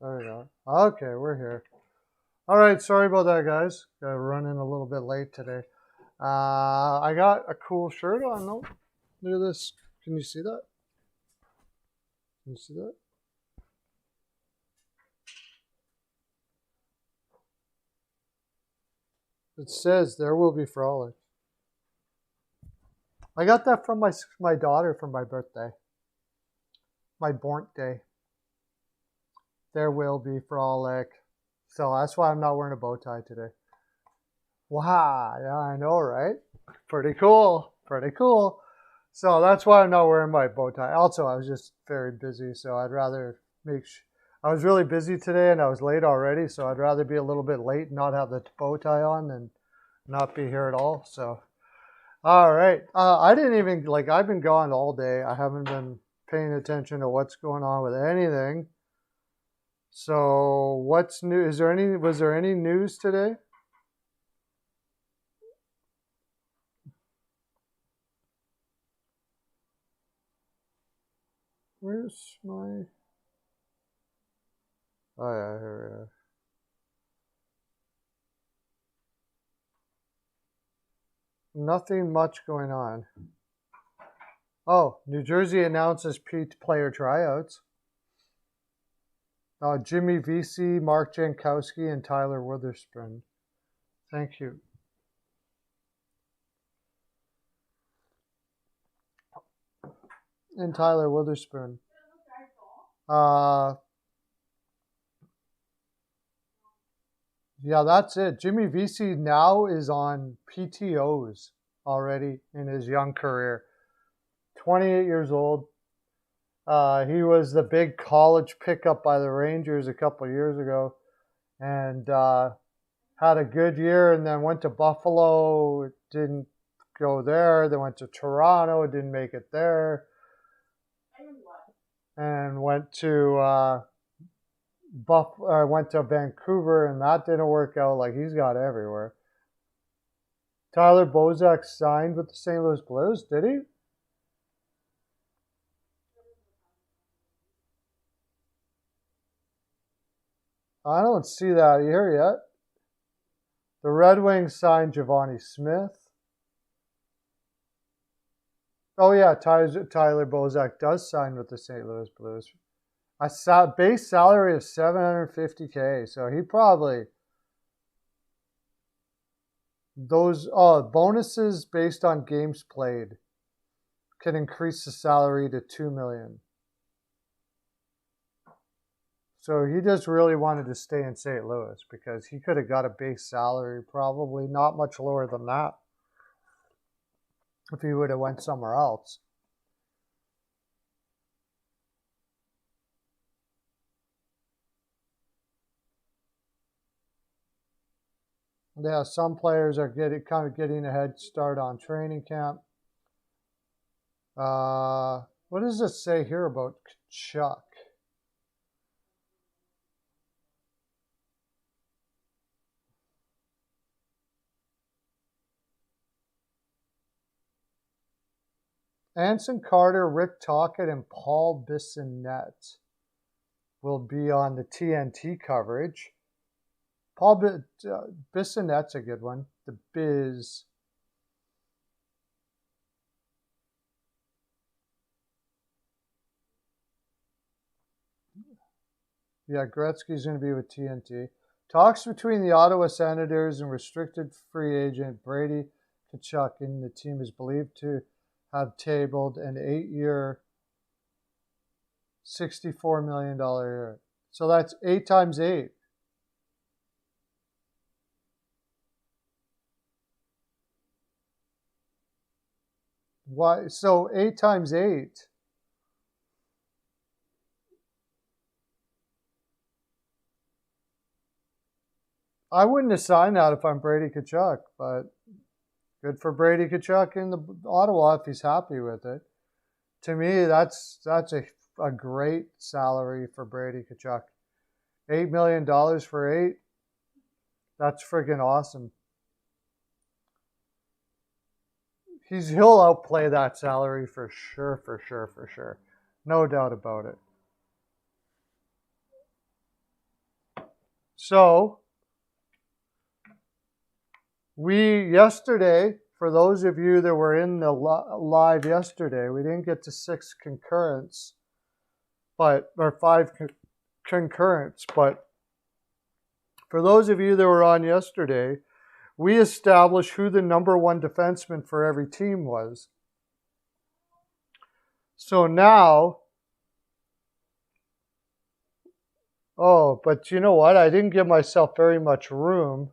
There we go. Okay, we're here. All right, sorry about that, guys. Got running a little bit late today. I got a cool shirt on though. Look at this. Can you see that? Can you see that? It says "There will be frolic." I got that from my daughter for my birthday, my born day. There will be frolic. So that's why I'm not wearing a bow tie today. Wow, yeah, I know, right? Pretty cool. Pretty cool. So that's why I'm not wearing my bow tie. Also, I was just very busy, so I'd rather I was really busy today and I was late already, so I'd rather be a little bit late and not have the bow tie on than not be here at all. So, all right. I didn't even, like, I've been gone all day. I haven't been paying attention to what's going on with anything. So, what's new? Was there any news today? Where's my... Oh, yeah, here we are. Nothing much going on. Oh, New Jersey announces player tryouts. Jimmy Vesey, Mark Jankowski, and Tyler Witherspoon. Thank you. And Tyler Witherspoon. Yeah, that's it. Jimmy Vesey now is on PTOs already in his young career. 28 years old. He was the big college pickup by the Rangers a couple of years ago, and had a good year, and then went to Buffalo. Didn't go there. Then went to Toronto. Didn't make it there. And went to went to Vancouver, and that didn't work out. Like, he's got everywhere. Tyler Bozak signed with the St. Louis Blues, did he? I don't see that here yet. The Red Wings signed Giovanni Smith. Oh yeah, Tyler Bozak does sign with the St. Louis Blues. A base salary of $750K. So he probably those bonuses based on games played can increase the salary to $2 million. So he just really wanted to stay in St. Louis because he could have got a base salary probably not much lower than that if he would have went somewhere else. Yeah, some players are getting a head start on training camp. What does it say here about Chuck? Anson Carter, Rick Tocchet, and Paul Bissonnette will be on the TNT coverage. Paul Bissonnette's a good one. The Biz. Yeah, Gretzky's going to be with TNT. Talks between the Ottawa Senators and restricted free agent Brady Tkachuk, and the team is believed to have tabled an 8-year, $64 million year. So that's 8 times 8. Why? So 8 times 8. I wouldn't have signed that if I'm Brady Tkachuk, but good for Brady Tkachuk in the Ottawa if he's happy with it. To me, that's a great salary for Brady Tkachuk. $8 million for 8. That's friggin' awesome. He'll outplay that salary for sure, for sure, for sure. No doubt about it. So yesterday, for those of you that were in the live yesterday, we didn't get to 6 concurrents, or 5 concurrents. But for those of you that were on yesterday, we established who the #1 defenseman for every team was. So now, but you know what? I didn't give myself very much room.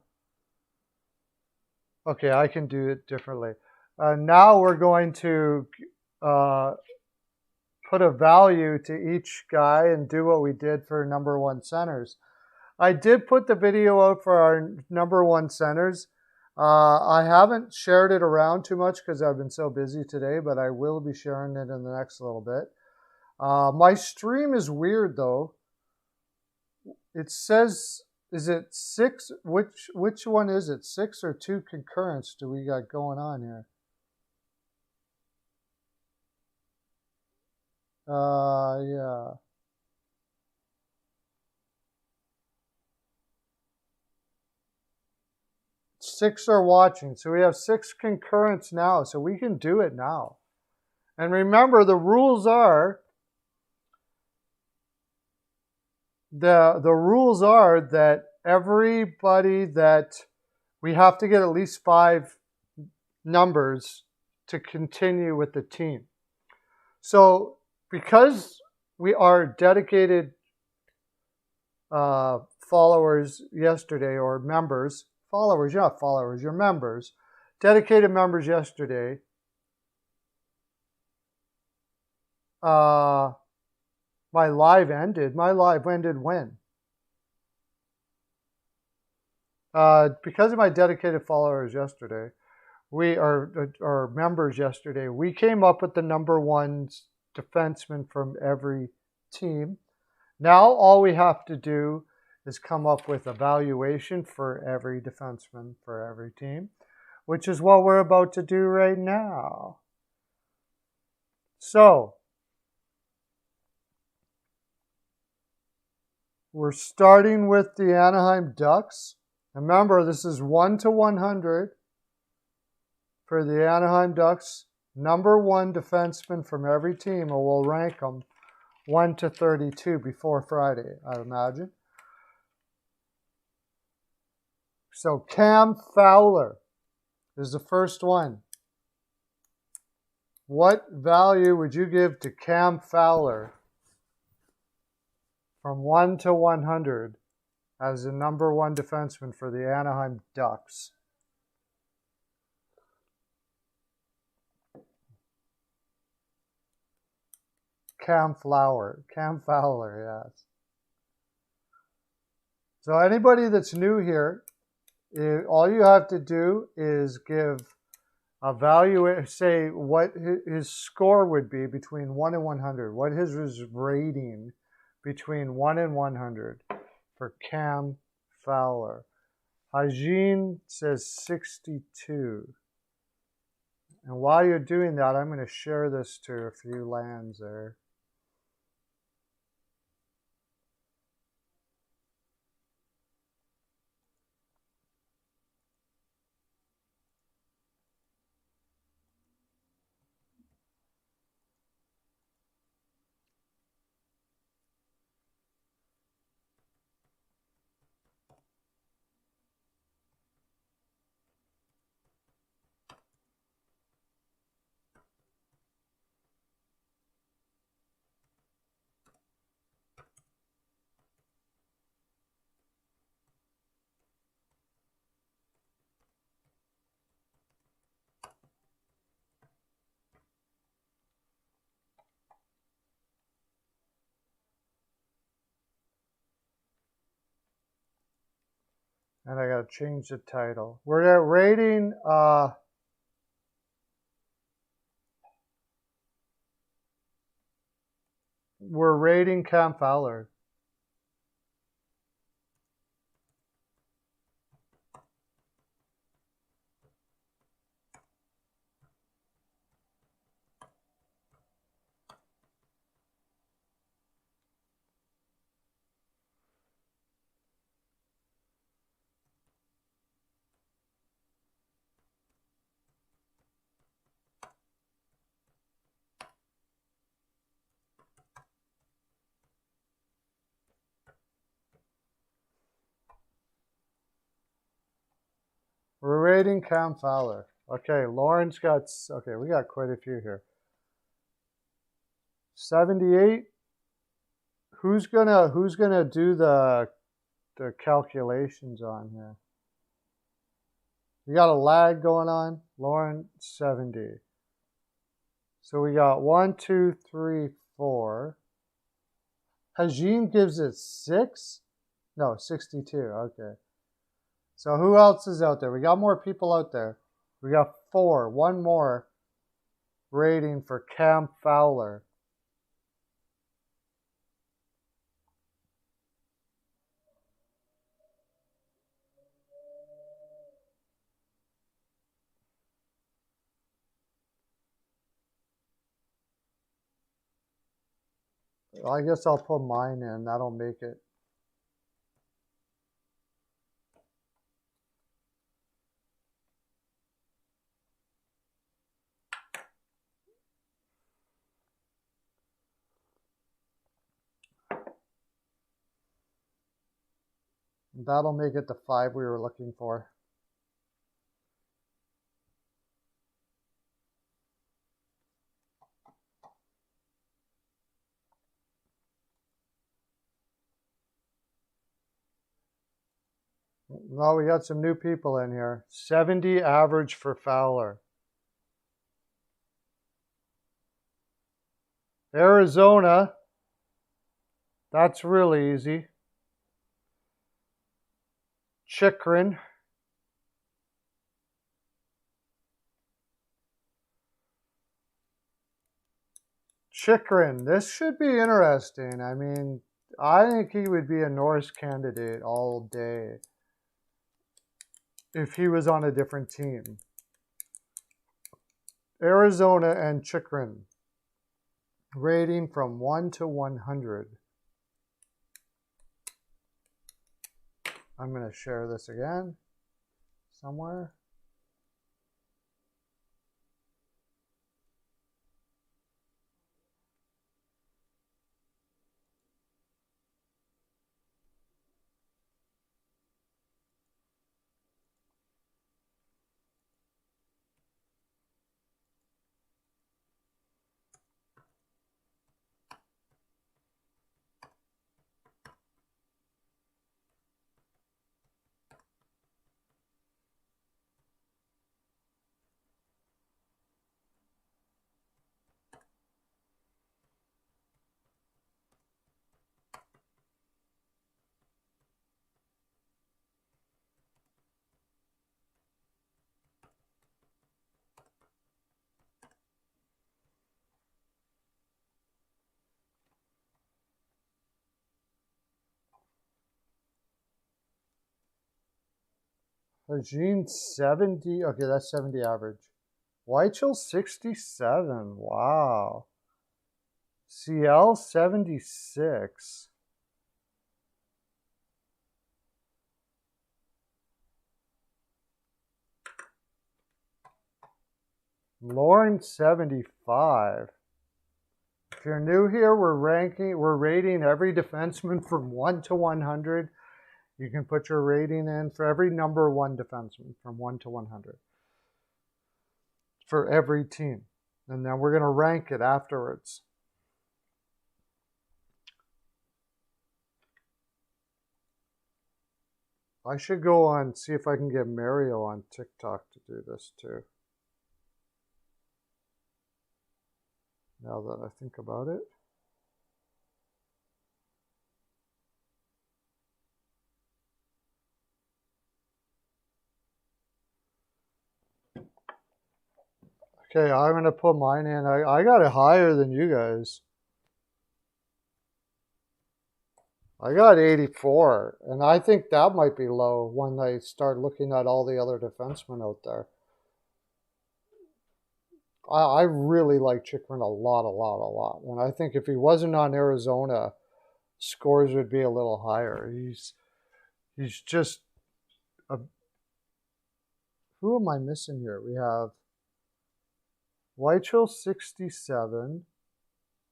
Okay, I can do it differently. Now we're going to put a value to each guy and do what we did for #1 centers. I did put the video out for our #1 centers. I haven't shared it around too much because I've been so busy today, but I will be sharing it in the next little bit. My stream is weird though. It says, is it 6? Which one is it? 6 or 2 concurrents do we got going on here? Yeah. Six are watching. So we have 6 concurrents now. So we can do it now. And remember, the rules are the rules are that everybody that we have to get at least 5 numbers to continue with the team. So because we are dedicated followers yesterday, or members, followers, you're not followers, you're members, dedicated members yesterday, my live ended. My live ended when? Because of my dedicated followers yesterday, we are members yesterday, we came up with the #1 defenseman from every team. Now all we have to do is come up with a valuation for every defenseman for every team, which is what we're about to do right now. So we're starting with the Anaheim Ducks. Remember, this is 1 to 100 for the Anaheim Ducks. #1 defenseman from every team, and we'll rank them 1 to 32 before Friday, I imagine. So Cam Fowler is the first one. What value would you give to Cam Fowler from 1 to 100 as the #1 defenseman for the Anaheim Ducks? Cam Fowler, yes. So anybody that's new here, all you have to do is give a value, say what his score would be between 1 and 100, what his rating between 1 and 100 for Cam Fowler. Hajin says 62. And while you're doing that, I'm going to share this to a few lands there. And I got to change the title. We're rating Cam Fowler. rating Cam Fowler. Okay, Lauren's got, okay, we got quite a few here. 78. Who's gonna do the calculations on here? We got a lag going on. Lauren, 70. So we got 1, 2, 3, 4. Hajin gives it 6? No, 62. Okay. So who else is out there? We got more people out there. We got 4. One more rating for Cam Fowler. I guess I'll put mine in. That'll make it. That'll make it the 5 we were looking for. No, we got some new people in here. 70 average for Fowler. Arizona. That's really easy. Chikrin. Chikrin. This should be interesting. I mean, I think he would be a Norris candidate all day if he was on a different team. Arizona and Chikrin. Rating from 1 to 100. I'm going to share this again somewhere. Hajin 70. Okay, that's 70 average. Weichel 67. Wow. CL 76. Lauren 75. If you're new here, we're rating every defenseman from 1 to 100. You can put your rating in for every number 1 defenseman from 1 to 100 for every team. And then we're going to rank it afterwards. I should go on, see if I can get Mario on TikTok to do this too. Now that I think about it. Okay, I'm going to put mine in. I got it higher than you guys. I got 84, and I think that might be low when I start looking at all the other defensemen out there. I really like Chikrin a lot. And I think if he wasn't on Arizona, scores would be a little higher. He's just a... Who am I missing here? We have Weichel 67,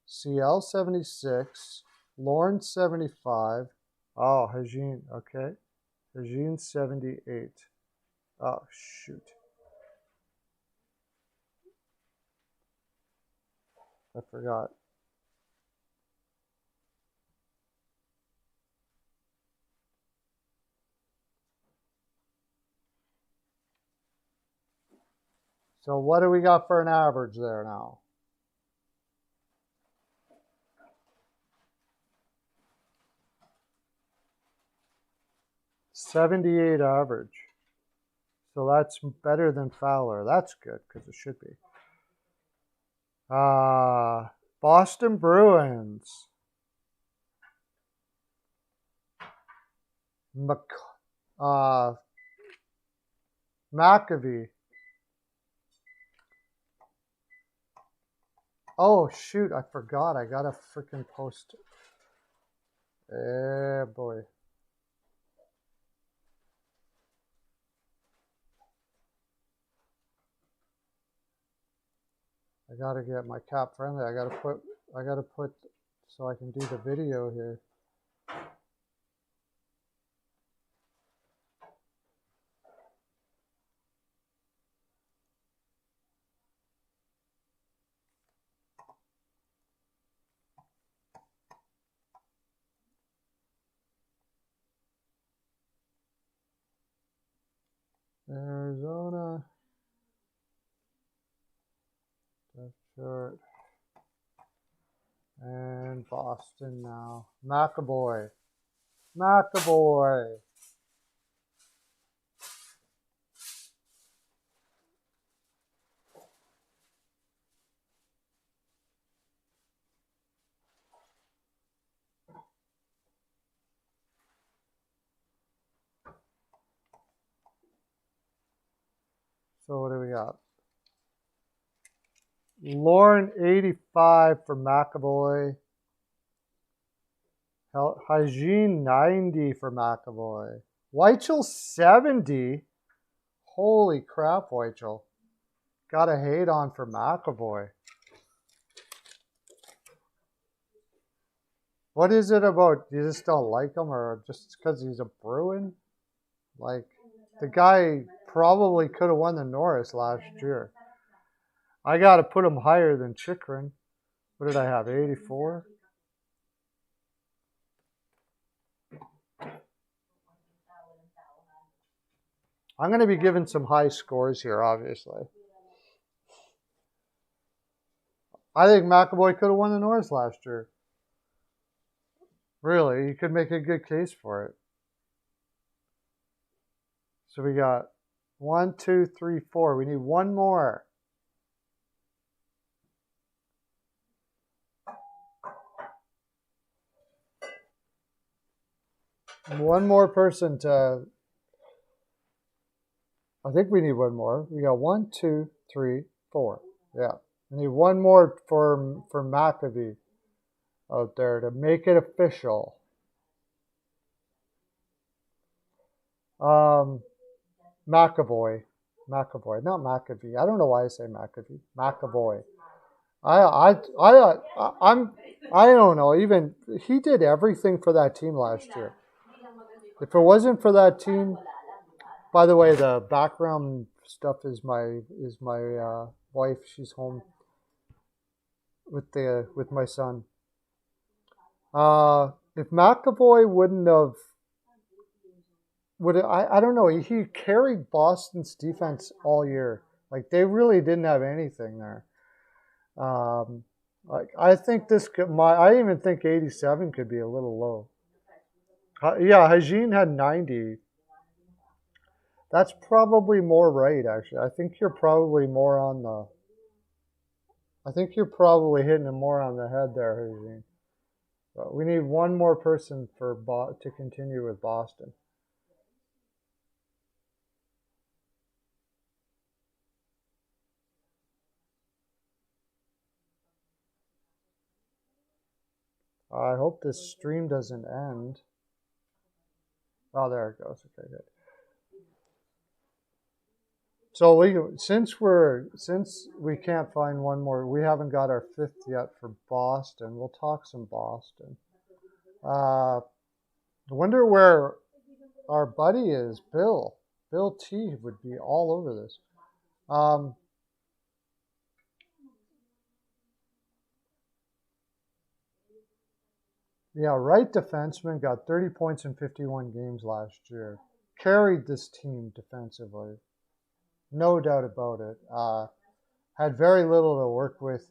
CL 76, Lawrence 75. Oh, Hajin, okay. Hajin 78. Oh, shoot. I forgot. So what do we got for an average there now? .78 average. So that's better than Fowler. That's good because it should be. Boston Bruins. McAvee. Oh, shoot. I forgot. I got to freaking post. Eh, boy. I got to get my cap friendly. I got to put so I can do the video here. Arizona. That's short. And Boston now. McAvoy. McAvoy. So what do we got? Lauren 85 for McAvoy. Hygiene 90 for McAvoy. Weichel 70. Holy crap, Weichel. Got a hate on for McAvoy. What is it about? You just don't like him, or just because he's a Bruin? Like, the guy probably could have won the Norris last year. I got to put him higher than Chikrin. What did I have, 84? I'm going to be giving some high scores here, obviously. I think McAvoy could have won the Norris last year. Really, you could make a good case for it. So we got 1, 2, 3, 4. We need one more. One more person to... I think we need one more. We got 1, 2, 3, 4. Yeah. We need one more for McAvee out there to make it official. McAvoy, not McAvee. I don't know why I say McAvee. McAvoy. I don't know. Even he did everything for that team last year. If it wasn't for that team, by the way, the background stuff is my wife. She's home with my son. If McAvoy wouldn't have, I don't know. He carried Boston's defense all year. Like, they really didn't have anything there. Like, I think I even think 87 could be a little low. Yeah, Hygiene had 90. That's probably more right, actually. I think you're probably more on the... I think you're probably hitting him more on the head there, Hygiene. But we need one more person to continue with Boston. I hope this stream doesn't end. Oh, there it goes. Okay, good. So since we can't find one more, we haven't got our fifth yet for Boston. We'll talk some Boston. I wonder where our buddy is, Bill. Bill T would be all over this. Yeah, right defenseman got 30 points in 51 games last year. Carried this team defensively. No doubt about it. Had very little to work with.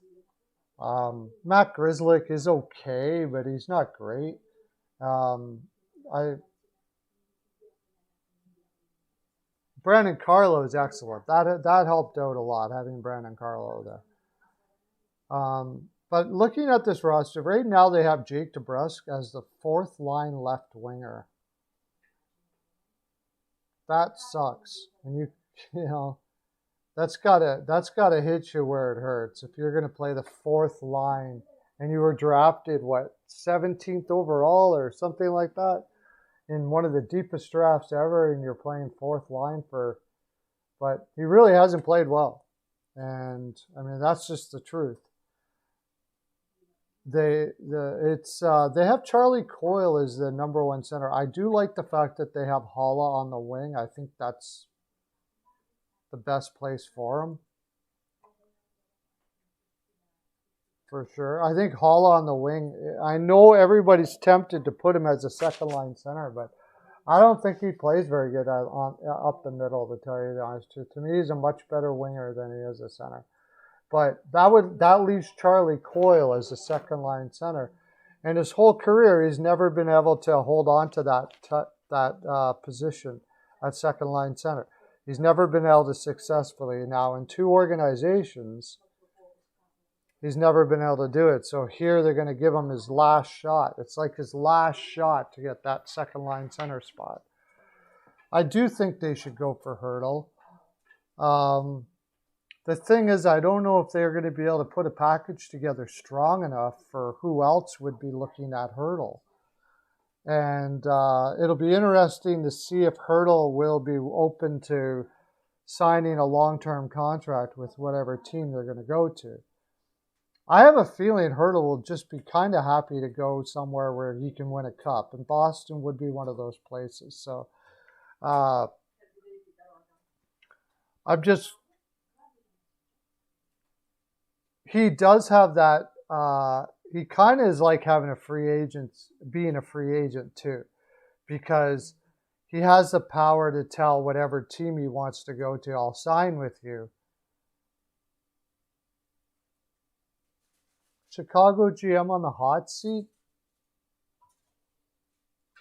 Matt Grzelcyk is okay, but he's not great. Brandon Carlo is excellent. That helped out a lot, having Brandon Carlo there. But looking at this roster, right now they have Jake DeBrusk as the fourth line left winger. That sucks. And you know, that's gotta hit you where it hurts. If you're gonna play the fourth line and you were drafted, 17th overall or something like that, in one of the deepest drafts ever, and you're playing fourth line but he really hasn't played well. And I mean, that's just the truth. They have Charlie Coyle as the number one center. I do like the fact that they have Holla on the wing. I think that's the best place for him. For sure. I think Holla on the wing, I know everybody's tempted to put him as a second line center, but I don't think he plays very good up the middle, to tell you the honest truth. To me, he's a much better winger than he is a center. But that leaves Charlie Coyle as a second line center, and his whole career he's never been able to hold on to that position at second line center. He's never been able to successfully. Now in two organizations, he's never been able to do it. So here they're going to give him his last shot. It's like his last shot to get that second line center spot. I do think they should go for Hertl. The thing is, I don't know if they're going to be able to put a package together strong enough for who else would be looking at Hertl. And it'll be interesting to see if Hertl will be open to signing a long-term contract with whatever team they're going to go to. I have a feeling Hertl will just be kind of happy to go somewhere where he can win a cup, and Boston would be one of those places. So he does have that. He kind of is like having being a free agent too, because he has the power to tell whatever team he wants to go to, I'll sign with you. Chicago GM on the hot seat.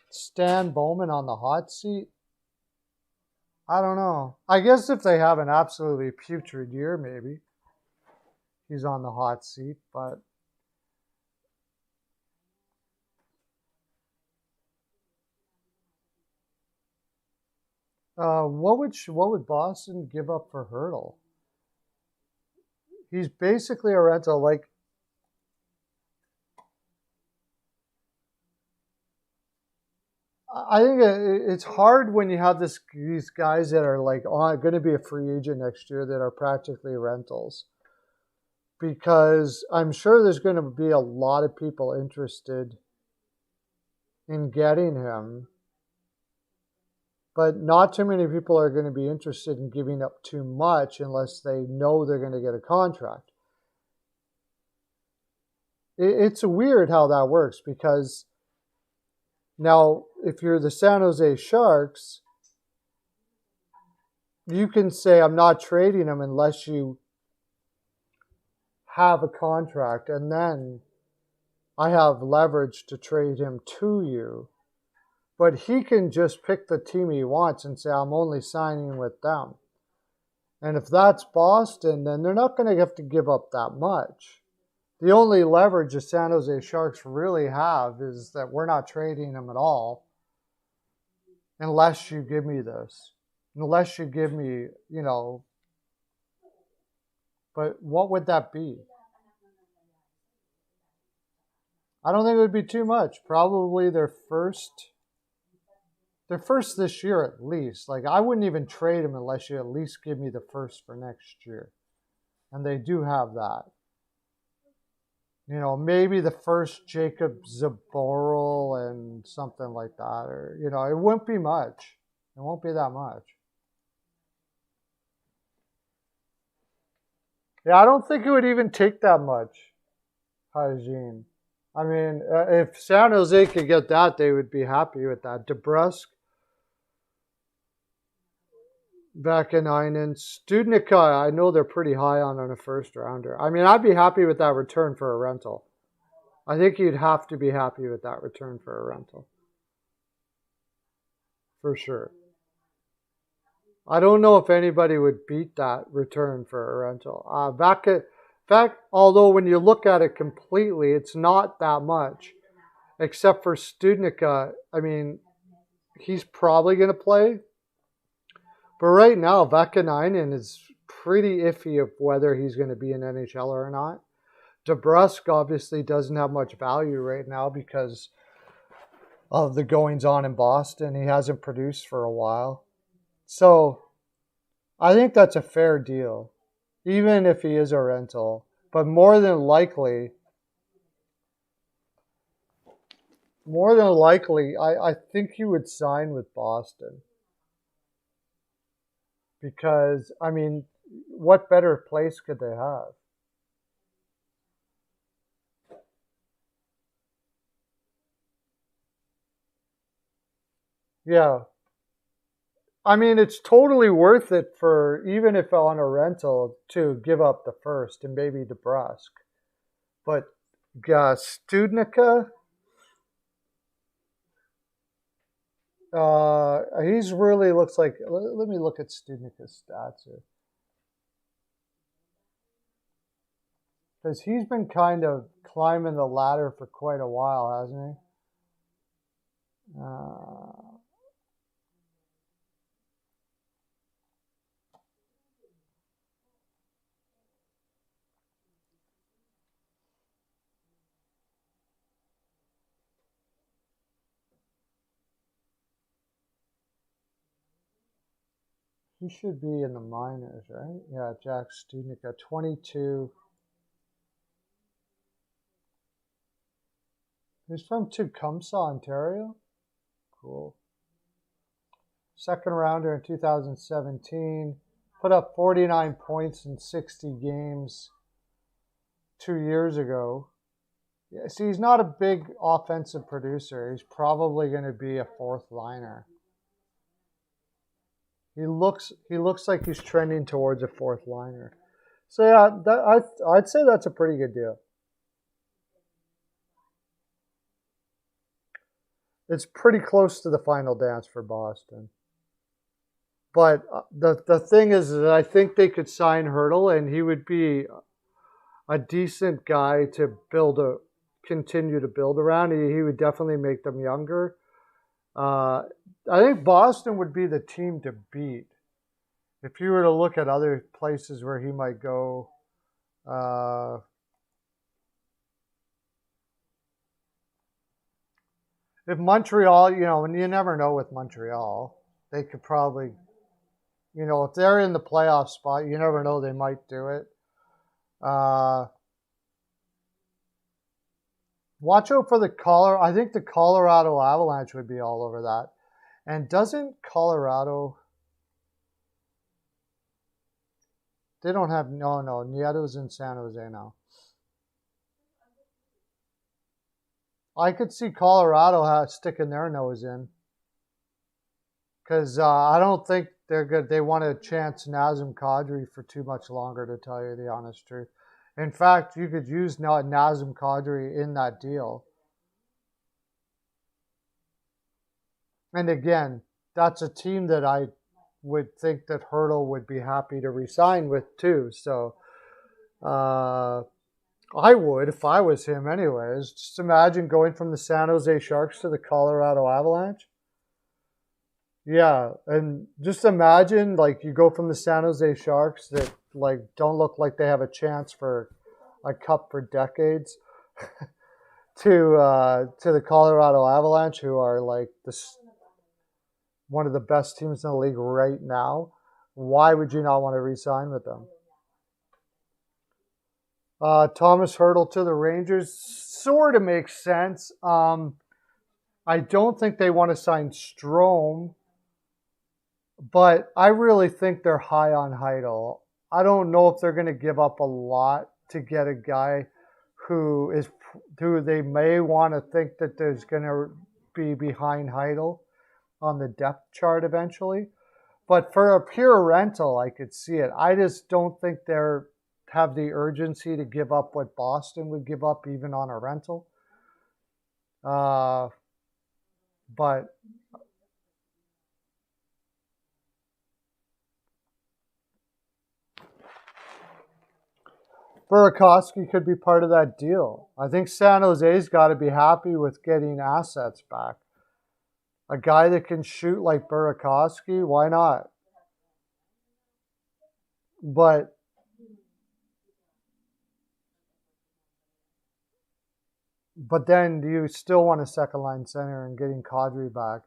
Stan Bowman on the hot seat. I don't know. I guess if they have an absolutely putrid year, maybe he's on the hot seat, but what would Boston give up for Hertl? He's basically a rental. Like, I think it's hard when you have these guys that are like going to be a free agent next year that are practically rentals, because I'm sure there's going to be a lot of people interested in getting him, but not too many people are going to be interested in giving up too much unless they know they're going to get a contract. It's weird how that works, because now if you're the San Jose Sharks, you can say, I'm not trading him unless you have a contract, and then I have leverage to trade him to you. But he can just pick the team he wants and say, I'm only signing with them. And if that's Boston, then they're not going to have to give up that much. The only leverage the San Jose Sharks really have is that we're not trading him at all unless you give me this. Unless you give me, but what would that be? I don't think it would be too much. Probably their first this year at least. Like, I wouldn't even trade him unless you at least give me the first for next year. And they do have that. Maybe the first Jacob Zaboral and something like that. Or, it won't be much. It won't be that much. Yeah, I don't think it would even take that much hygiene. I mean, if San Jose could get that, they would be happy with that. DeBrusque, Vakanainen, Studnicka, I know they're pretty high on a first rounder. I mean, I'd be happy with that return for a rental. I think you'd have to be happy with that return for a rental. For sure. I don't know if anybody would beat that return for a rental. In fact, although when you look at it completely, it's not that much, except for Studnicka. I mean, he's probably going to play. But right now, Vakanainen is pretty iffy of whether he's going to be an NHL or not. DeBrusque obviously doesn't have much value right now because of the goings on in Boston. He hasn't produced for a while. So I think that's a fair deal, even if he is a rental. But more than likely, I think he would sign with Boston. Because, I mean, what better place could they have? Yeah. I mean, it's totally worth it for, even if on a rental, to give up the first and maybe DeBrusque. But Studnicka, he's really looks like, let me look at Studnicka's stats here. Because he's been kind of climbing the ladder for quite a while, hasn't he? He should be in the minors, right? Yeah, Jack Studnicka, 22. He's from Tecumseh, Ontario. Cool. Second rounder in 2017. Put up 49 points in 60 games 2 years ago. Yeah, see, he's not a big offensive producer. He's probably going to be a fourth liner. He looks like he's trending towards a fourth liner. So yeah, I'd say that's a pretty good deal. It's pretty close to the final dance for Boston. But the thing is that I think they could sign Hurdle, and he would be a decent guy to continue to build around. He would definitely make them younger. I think Boston would be the team to beat. If you were to look at other places where he might go, if Montreal, and you never know with Montreal, they could probably, if they're in the playoff spot, you never know, they might do it. Watch out for I think the Colorado Avalanche would be all over that. And doesn't Colorado, they don't have, no, Nieto's in San Jose now. I could see Colorado sticking their nose in. Because I don't think they're good. They want to chance Nazem Kadri for too much longer, to tell you the honest truth. In fact, you could use Nazem Kadri in that deal. And again, that's a team that I would think that Hurdle would be happy to resign with too. So I would if I was him anyways. Just imagine going from the San Jose Sharks to the Colorado Avalanche. Yeah, and just imagine you go from the San Jose Sharks that don't look like they have a chance for a cup for decades to the Colorado Avalanche, who are one of the best teams in the league right now. Why would you not want to re-sign with them? Thomas Hurdle to the Rangers sort of makes sense. I don't think they want to sign Strome, but I really think they're high on Heidel. I don't know if they're going to give up a lot to get a guy who they may want to think that there's going to be behind Heidel on the depth chart eventually. But for a pure rental, I could see it. I just don't think they're have the urgency to give up what Boston would give up even on a rental. But Burakovsky could be part of that deal. I think San Jose's got to be happy with getting assets back. A guy that can shoot like Burakovsky, why not? But then you still want a second line center and getting Kadri back.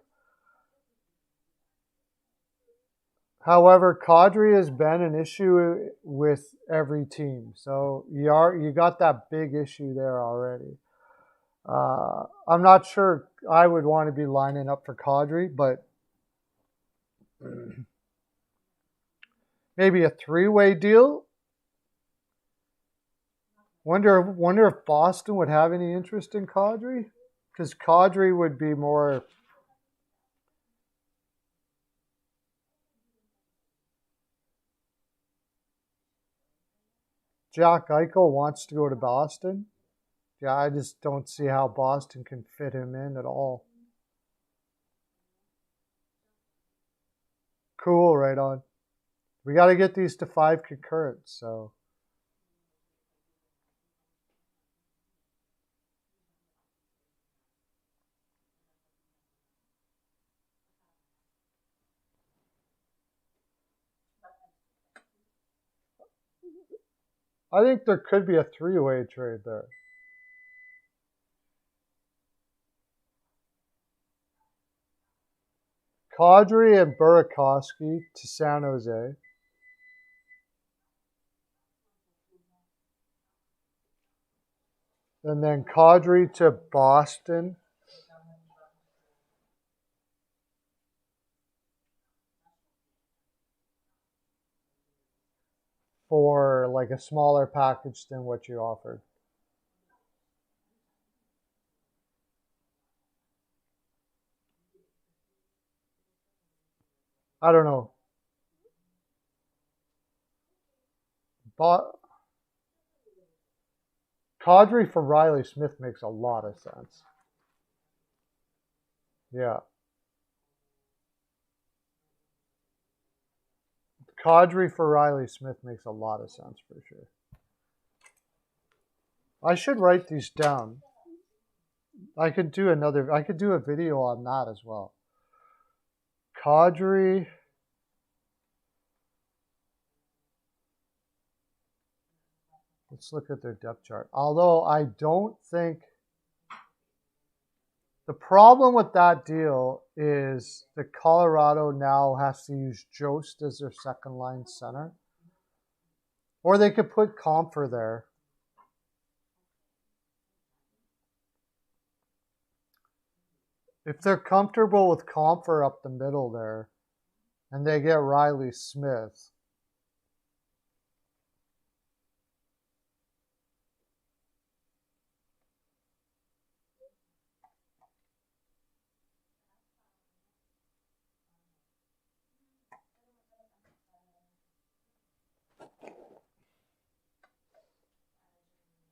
However, Kadri has been an issue with every team. So you got that big issue there already. I'm not sure I would want to be lining up for Kadri, but maybe a three-way deal. Wonder if Boston would have any interest in Kadri, because Kadri would be more. Jack Eichel wants to go to Boston. Yeah, I just don't see how Boston can fit him in at all. Cool, right on. We got to get these to 5 concurrent, so. I think there could be a 3-way trade there. Kadri and Burakovsky to San Jose. And then Kadri to Boston. For like a smaller package than what you offered. I don't know. But Kadri for Riley Smith makes a lot of sense. Yeah. Kadri for Riley Smith makes a lot of sense for sure. I should write these down. I could do a video on that as well. Kadri. Let's look at their depth chart. Although I don't think the problem with that deal is that Colorado now has to use Jost as their second line center. Or they could put Comfer there. If they're comfortable with Comfer up the middle there, and they get Riley Smith,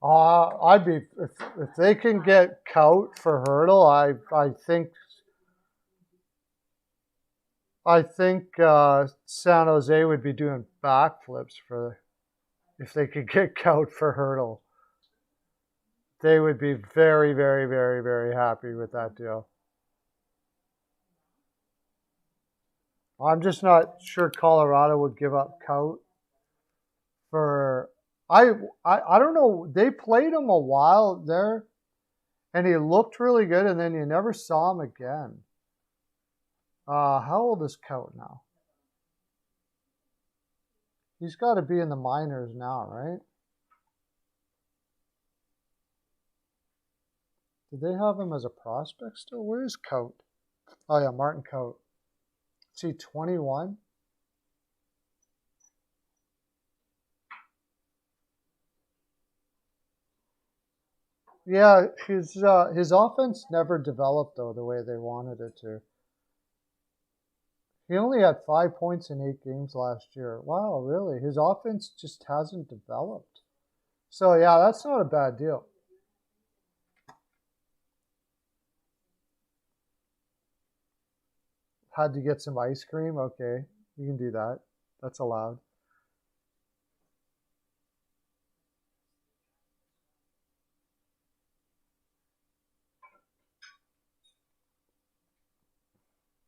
I'd be if they can get Kaut for Hurdle, I think San Jose would be doing backflips for if they could get Kaut for Hurdle. They would be very, very, very, very happy with that deal. I'm just not sure Colorado would give up Kaut for. I don't know. They played him a while there, and he looked really good, and then you never saw him again. How old is Kaut now? He's got to be in the minors now, right? Did they have him as a prospect still? Where is Kaut? Oh yeah, Martin Kaut. Is he 21? Yeah, his offense never developed though the way they wanted it to. He only had 5 points in 8 games last year. Wow, really? His offense just hasn't developed. So yeah, that's not a bad deal. Had to get some ice cream. Okay, you can do that. That's allowed.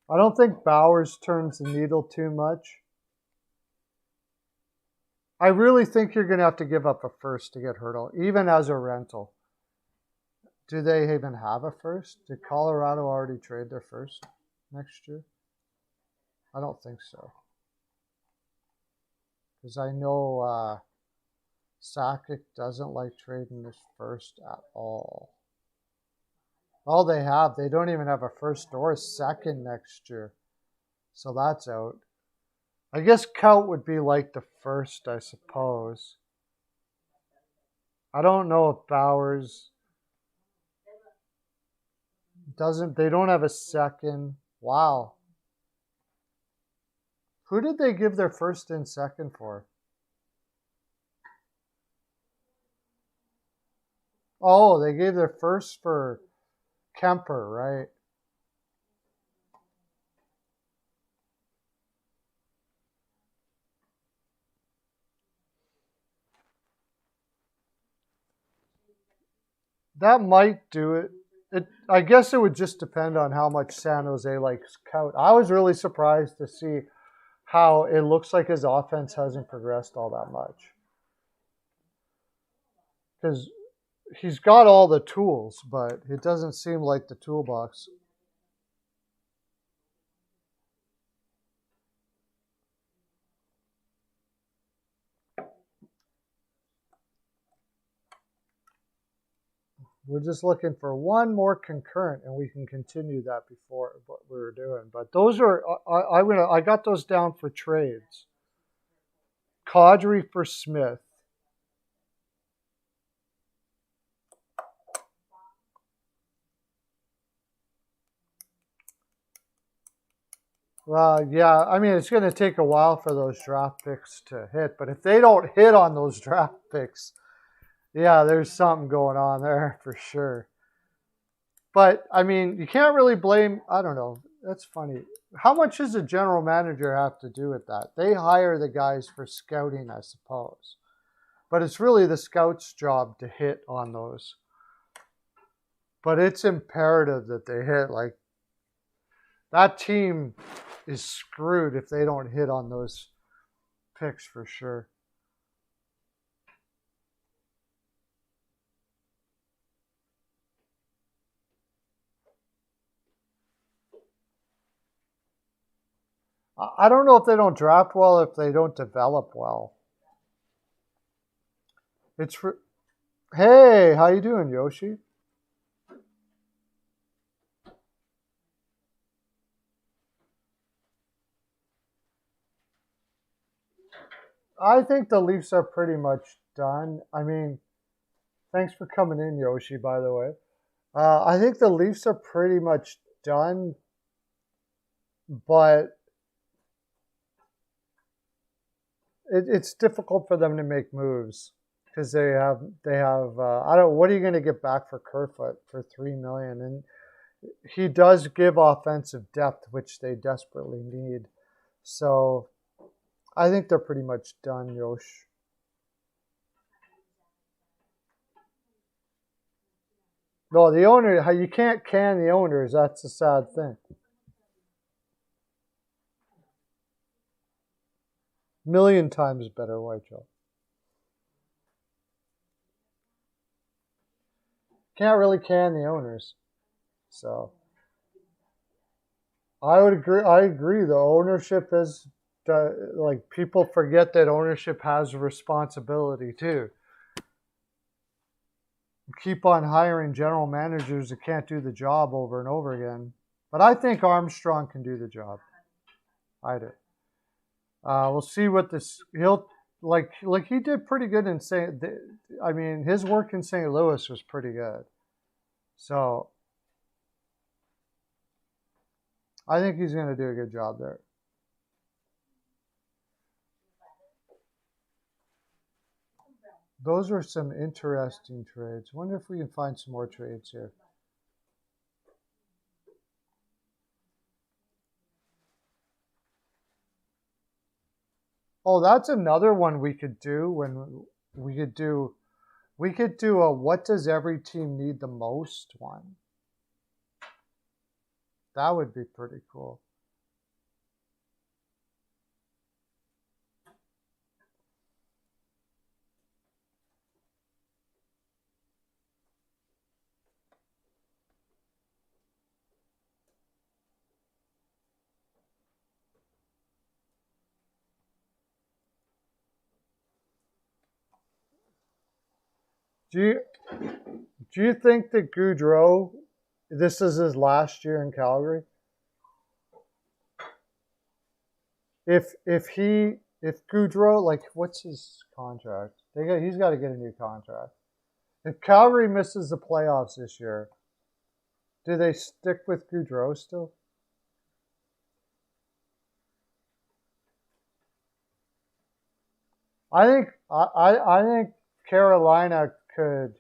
I don't think Bowers turns the needle too much. I really think you're going to have to give up a first to get Hurdle, even as a rental. Do they even have a first? Did Colorado already trade their first next year? I don't think so. Because I know Sakic doesn't like trading his first at all. All they have, they don't even have a first or a second next year. So that's out. I guess Kaut would be like the first, I suppose. I don't know if Bowers doesn't, they don't have a second. Wow. Who did they give their first and second for? Oh, they gave their first for Kemper, right? That might do it. I guess it would just depend on how much San Jose likes Kaut. I was really surprised to see how it looks like his offense hasn't progressed all that much. Because he's got all the tools, but it doesn't seem like the toolbox. We're just looking for one more concurrent, and we can continue that before what we were doing. But those are I got those down for trades. Kadri for Smith. Well, yeah, I mean, it's going to take a while for those draft picks to hit, but if they don't hit on those draft picks, yeah, there's something going on there for sure. But, I mean, you can't really blame, I don't know, that's funny. How much does a general manager have to do with that? They hire the guys for scouting, I suppose. But it's really the scout's job to hit on those. But it's imperative that they hit. Like, that team is screwed if they don't hit on those picks for sure. I don't know if they don't draft well, if they don't develop well. It's for, hey, how you doing, Yoshi? I think the Leafs are pretty much done. I mean, thanks for coming in, Yoshi, by the way. I think the Leafs are pretty much done, but it's difficult for them to make moves because they have I don't. What are you going to get back for Kerfoot for $3 million? And he does give offensive depth, which they desperately need. So I think they're pretty much done, Yosh. No, the owner, how you can't can the owners. That's a sad thing. Million times better, White Joe. Can't really can the owners. So I would agree. I agree. The ownership is like people forget that ownership has a responsibility too. Keep on hiring general managers that can't do the job over and over again. But I think Armstrong can do the job. I do. We'll see what this. He'll like he did pretty good in St. I mean, his work in St. Louis was pretty good. So I think he's going to do a good job there. Those were some interesting trades. Wonder if we can find some more trades here. Oh, that's another one we could do when we could do a what does every team need the most one. That would be pretty cool. Do you think that Gaudreau, this is his last year in Calgary? If Gaudreau, like, what's his contract? He's got to get a new contract. If Calgary misses the playoffs this year, do they stick with Gaudreau still? I think Carolina could.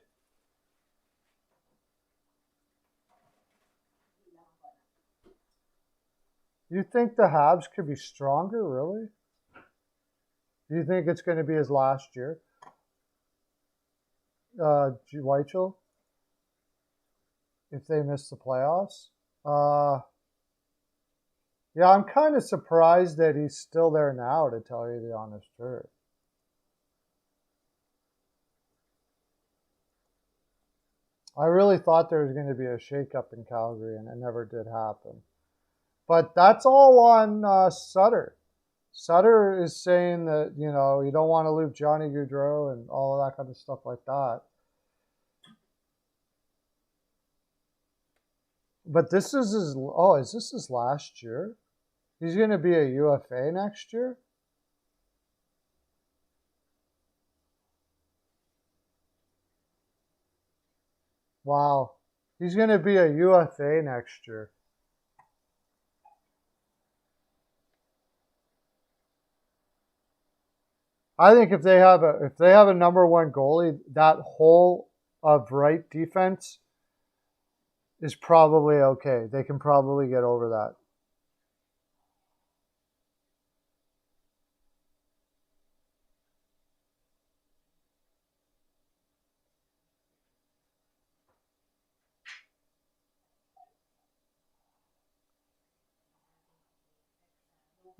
You think the Habs could be stronger, really? Do you think it's going to be his last year? Weichel? If they miss the playoffs? Yeah, I'm kind of surprised that he's still there now, to tell you the honest truth. I really thought there was going to be a shakeup in Calgary, and it never did happen. But that's all on Sutter. Sutter is saying that, you don't want to lose Johnny Gaudreau and all of that kind of stuff like that. But this is is this his last year? He's going to be a UFA next year? Wow. He's going to be a UFA next year. I think if they have a number one goalie, that whole of right defense is probably okay. They can probably get over that.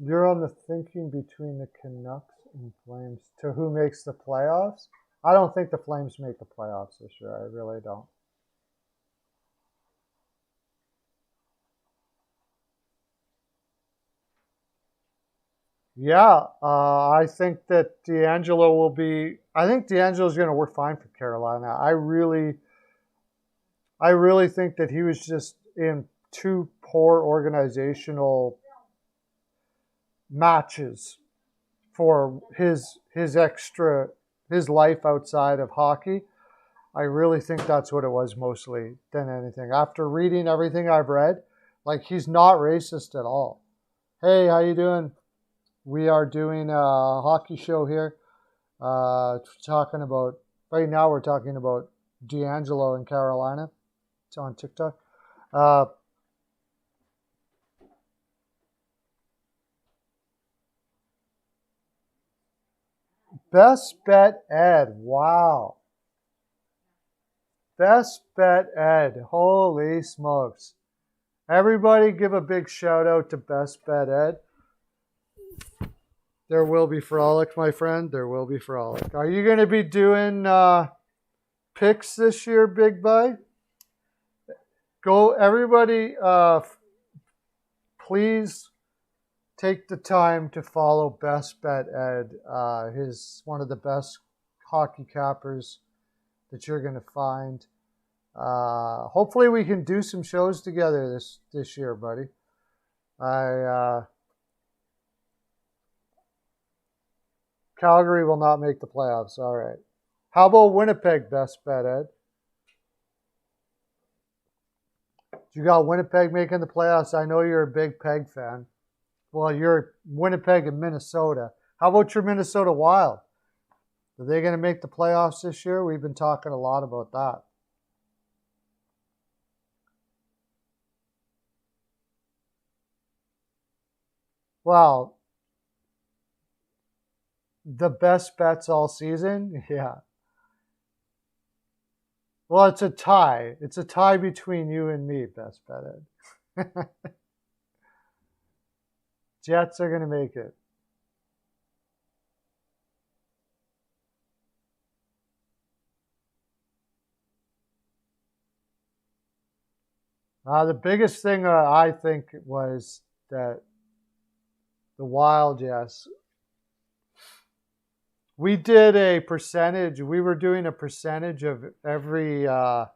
You're on the thinking between the Canucks and Flames to who makes the playoffs. I don't think the Flames make the playoffs this year. I really don't. Yeah, I think that D'Angelo will be. I think D'Angelo's going to work fine for Carolina. I really think that he was just in two poor organizational matches for his life outside of hockey. I really think that's what it was mostly than anything. After reading everything I've read, like, he's not racist at all. Hey, how you doing? We are doing a hockey show here. Talking about right now. We're talking about D'Angelo in Carolina. It's on TikTok. Best bet Ed. Wow. Best bet Ed. Holy smokes. Everybody give a big shout out to Best Bet Ed. There will be frolic, my friend. There will be frolic. Are you going to be doing picks this year, Big Boy? Go, everybody, please take the time to follow Best Bet Ed. He's one of the best hockey cappers that you're going to find. Hopefully we can do some shows together this year, buddy. Calgary will not make the playoffs. All right. How about Winnipeg, best bet, Ed? You got Winnipeg making the playoffs. I know you're a big Peg fan. Well, you're Winnipeg and Minnesota. How about your Minnesota Wild? Are they going to make the playoffs this year? We've been talking a lot about that. Well, the best bets all season? Yeah. Well, it's a tie. It's a tie between you and me, best bet, Ed. Jets are going to make it. The biggest thing I think was that the Wild, yes. We did a percentage. We were doing a percentage of every, a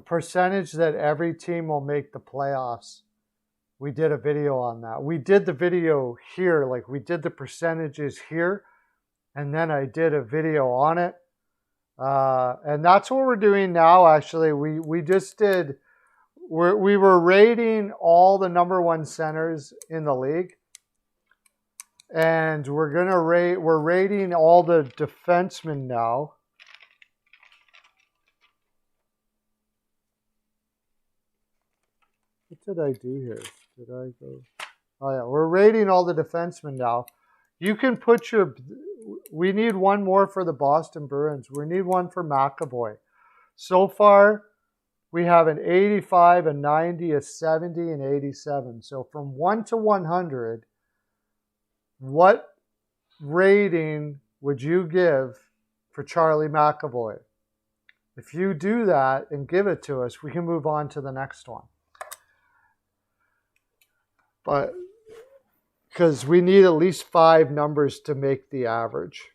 percentage that every team will make the playoffs. We did a video on that. We did the video here, like we did the percentages here, and then I did a video on it. And that's what we're doing now, actually. We just did, we were rating all the number one centers in the league. And we're rating all the defensemen now. What did I do here? Did I go? Oh yeah, we're rating all the defensemen now. You can put your, we need one more for the Boston Bruins. We need one for McAvoy. So far, we have an 85, a 90, a 70, and 87. So from 1 to 100, what rating would you give for Charlie McAvoy? If you do that and give it to us, we can move on to the next one. But because we need at least 5 numbers to make the average.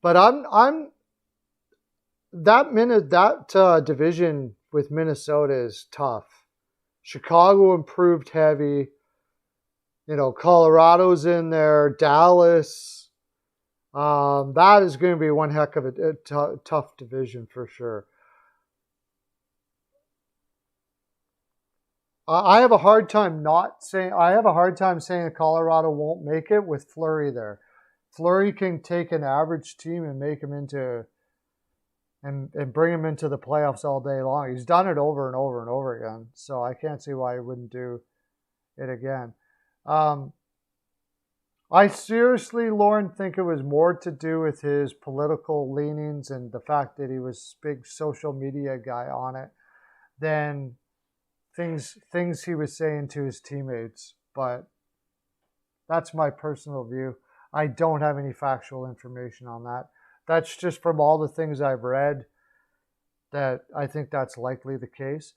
But that division with Minnesota is tough. Chicago improved heavy. You know, Colorado's in there, Dallas. That is going to be one heck of a tough division for sure. I have a hard time saying that Colorado won't make it with Fleury there. Fleury can take an average team and make them into and bring them into the playoffs all day long. He's done it over and over and over again. So I can't see why he wouldn't do it again. I seriously, Lauren, think it was more to do with his political leanings and the fact that he was a big social media guy on it than things he was saying to his teammates. But that's my personal view. I don't have any factual information on that. That's just from all the things I've read that I think that's likely the case.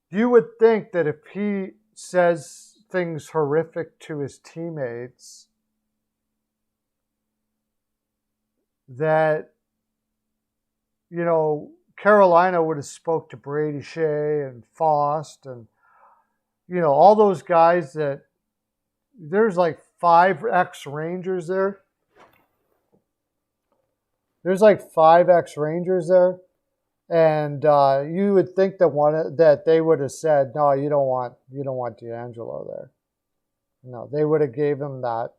You would think that if he says things horrific to his teammates, that, you know, Carolina would have spoke to Brady Shea and Fost and, you know, all those guys that there's like 5 ex-Rangers there. There's like 5 ex-Rangers there. And you would think that they would have said, no, you don't want DeAngelo there. No, they would have gave him that.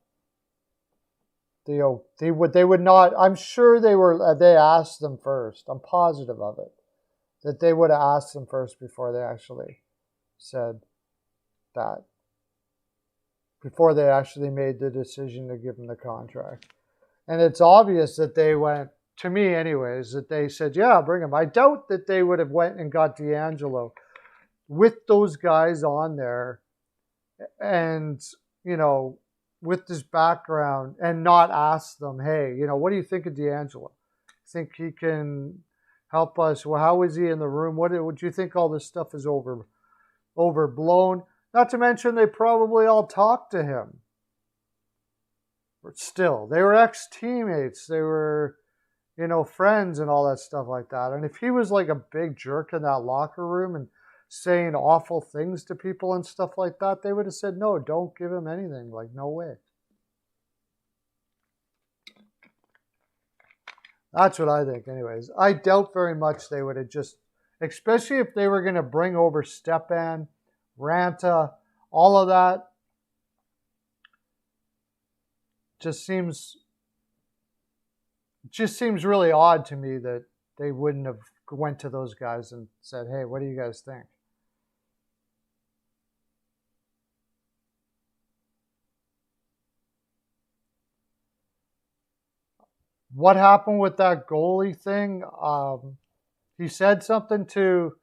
They would not. I'm sure they asked them first. I'm positive of it, that they would have asked them first before they actually said that. Before they actually made the decision to give him the contract. And it's obvious that they went, to me anyways, that they said, yeah, bring him. I doubt that they would have went and got DeAngelo with those guys on there and, you know, with this background and not ask them, hey, you know, what do you think of DeAngelo? Think he can help us? Well, how is he in the room? What do you think all this stuff is overblown? Not to mention they probably all talked to him. But still, they were ex-teammates. They were, you know, friends and all that stuff like that. And if he was like a big jerk in that locker room and saying awful things to people and stuff like that, they would have said, no, don't give him anything. Like, no way. That's what I think, anyways. I doubt very much they would have just, especially if they were going to bring over Stepan, Ranta, all of that. Just seems really odd to me that they wouldn't have went to those guys and said, "Hey, what do you guys think?" What happened with that goalie thing? He said something to,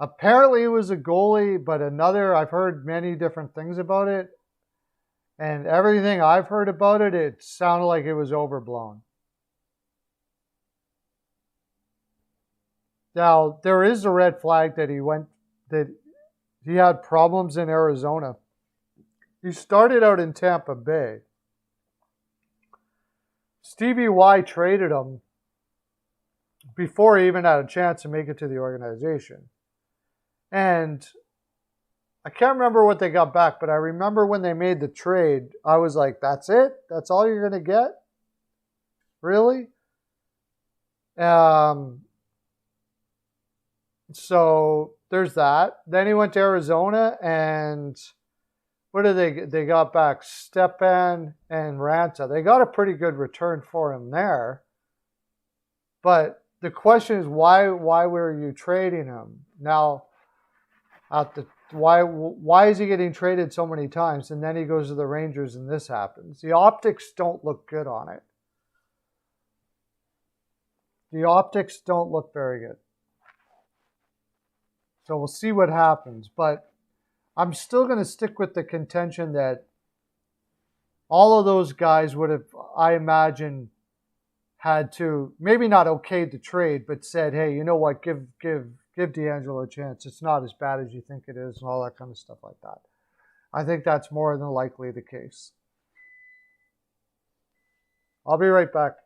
apparently it was a goalie, but another, I've heard many different things about it. And everything I've heard about it, it sounded like it was overblown. Now, there is a red flag that he had problems in Arizona. He started out in Tampa Bay. Stevie Y traded him before he even had a chance to make it to the organization. And I can't remember what they got back, but I remember when they made the trade, I was like, that's it? That's all you're going to get? Really? So there's that. Then he went to Arizona, and what did they get? They got back Stepan and Ranta. They got a pretty good return for him there. But the question is, why were you trading him? Now, why is he getting traded so many times, and then he goes to the Rangers and this happens? The optics don't look good on it. The optics don't look very good. So we'll see what happens. But I'm still going to stick with the contention that all of those guys would have, I imagine, had to, maybe not okayed the trade, but said, hey, you know what, give D'Angelo a chance. It's not as bad as you think it is, and all that kind of stuff like that. I think that's more than likely the case. I'll be right back.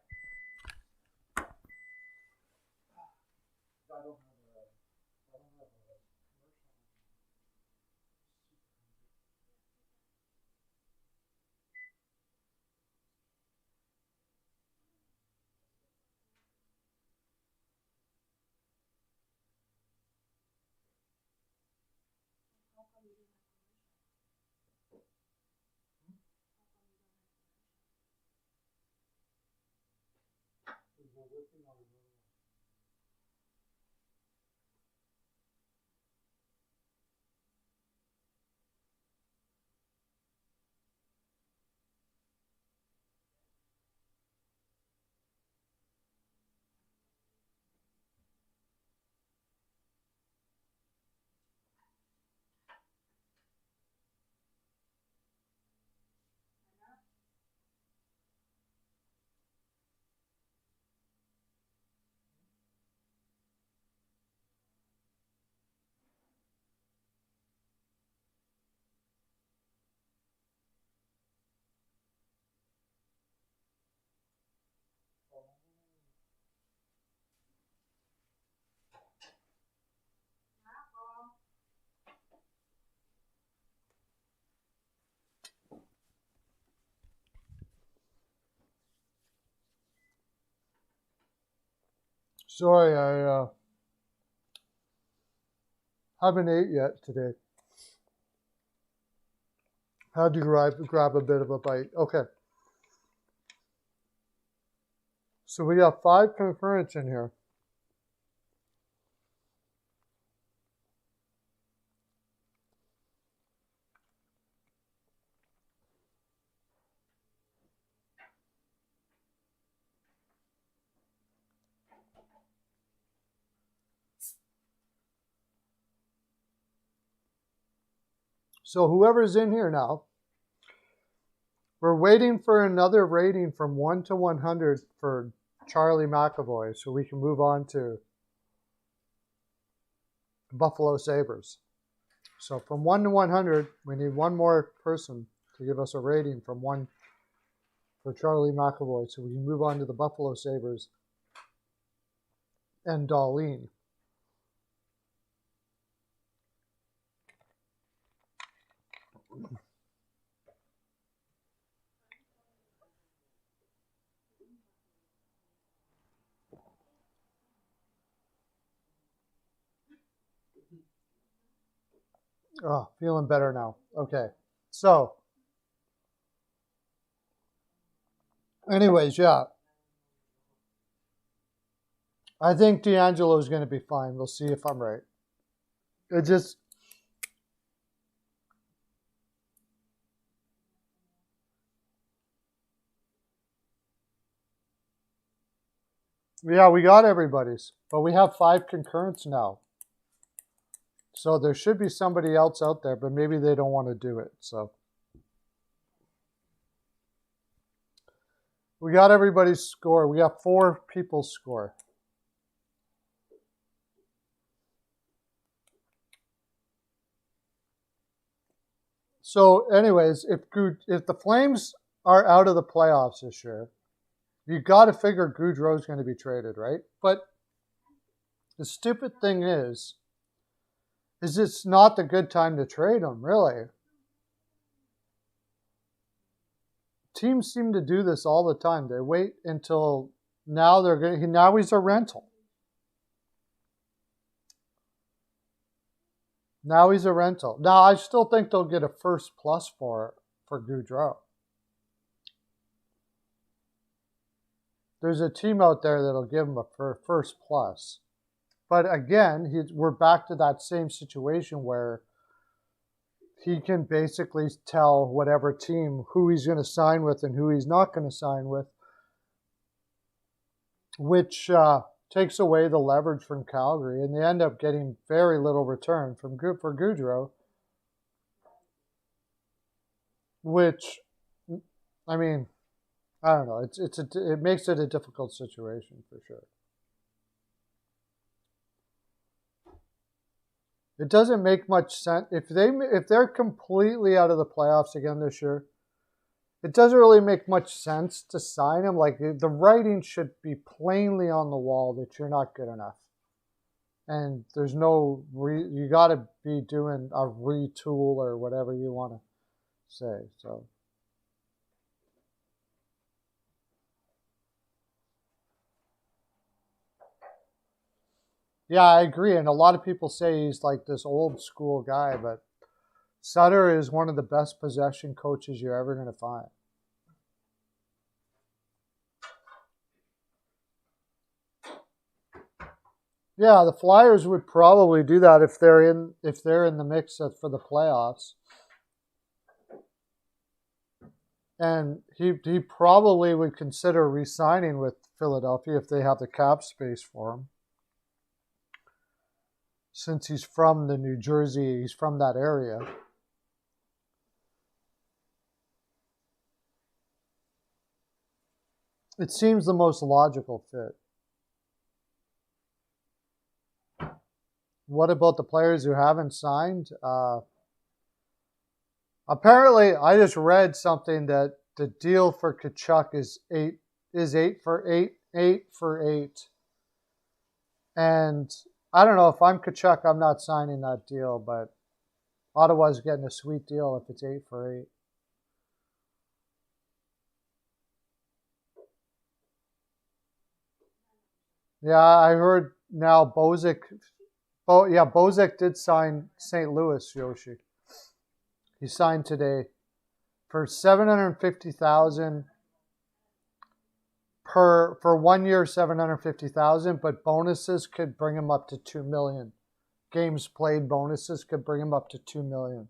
Sorry, I haven't ate yet today. Had to grab a bit of a bite. Okay. So we got 5 concurrents in here. So whoever's in here now, we're waiting for another rating from 1 to 100 for Charlie McAvoy so we can move on to Buffalo Sabres. So from 1 to 100, we need one more person to give us a rating from 1 for Charlie McAvoy so we can move on to the Buffalo Sabres and Darlene. Oh, feeling better now. Okay. So, anyways, yeah. I think D'Angelo is going to be fine. We'll see if I'm right. It just, yeah, we got everybody's, but we have 5 concurrents now. So there should be somebody else out there, but maybe they don't want to do it. So we got everybody's score. We got 4 people's score. So anyways, if the Flames are out of the playoffs this year, you got to figure Gaudreau's going to be traded, right? But the stupid thing is it's not the good time to trade him, really. Teams seem to do this all the time. They wait until now now he's a rental. Now he's a rental. Now I still think they'll get a first plus for Gaudreau. There's a team out there that'll give him a first plus. But again, we're back to that same situation where he can basically tell whatever team who he's going to sign with and who he's not going to sign with, which takes away the leverage from Calgary, and they end up getting very little return for Gaudreau, which, I mean, I don't know. It makes it a difficult situation for sure. It doesn't make much sense if they're completely out of the playoffs again this year. It doesn't really make much sense to sign him. Like the writing should be plainly on the wall that you're not good enough, and there's no you got to be doing a retool or whatever you want to say. So. Yeah, I agree. And a lot of people say he's like this old school guy, but Sutter is one of the best possession coaches you're ever going to find. Yeah, the Flyers would probably do that if they're in the mix for the playoffs. And he probably would consider re-signing with Philadelphia if they have the cap space for him. Since he's from the New Jersey, he's from that area. It seems the most logical fit. What about the players who haven't signed? Apparently, I just read something that the deal for Tkachuk is 8 for 8. And I don't know if I'm Tkachuk, I'm not signing that deal, but Ottawa's getting a sweet deal if it's 8 for 8. Yeah, I heard now Bozak did sign St. Louis, Yoshi. He signed today for $750,000 for 1 year, $750,000, but bonuses could bring him up to $2 million. Games played bonuses could bring him up to $2 million.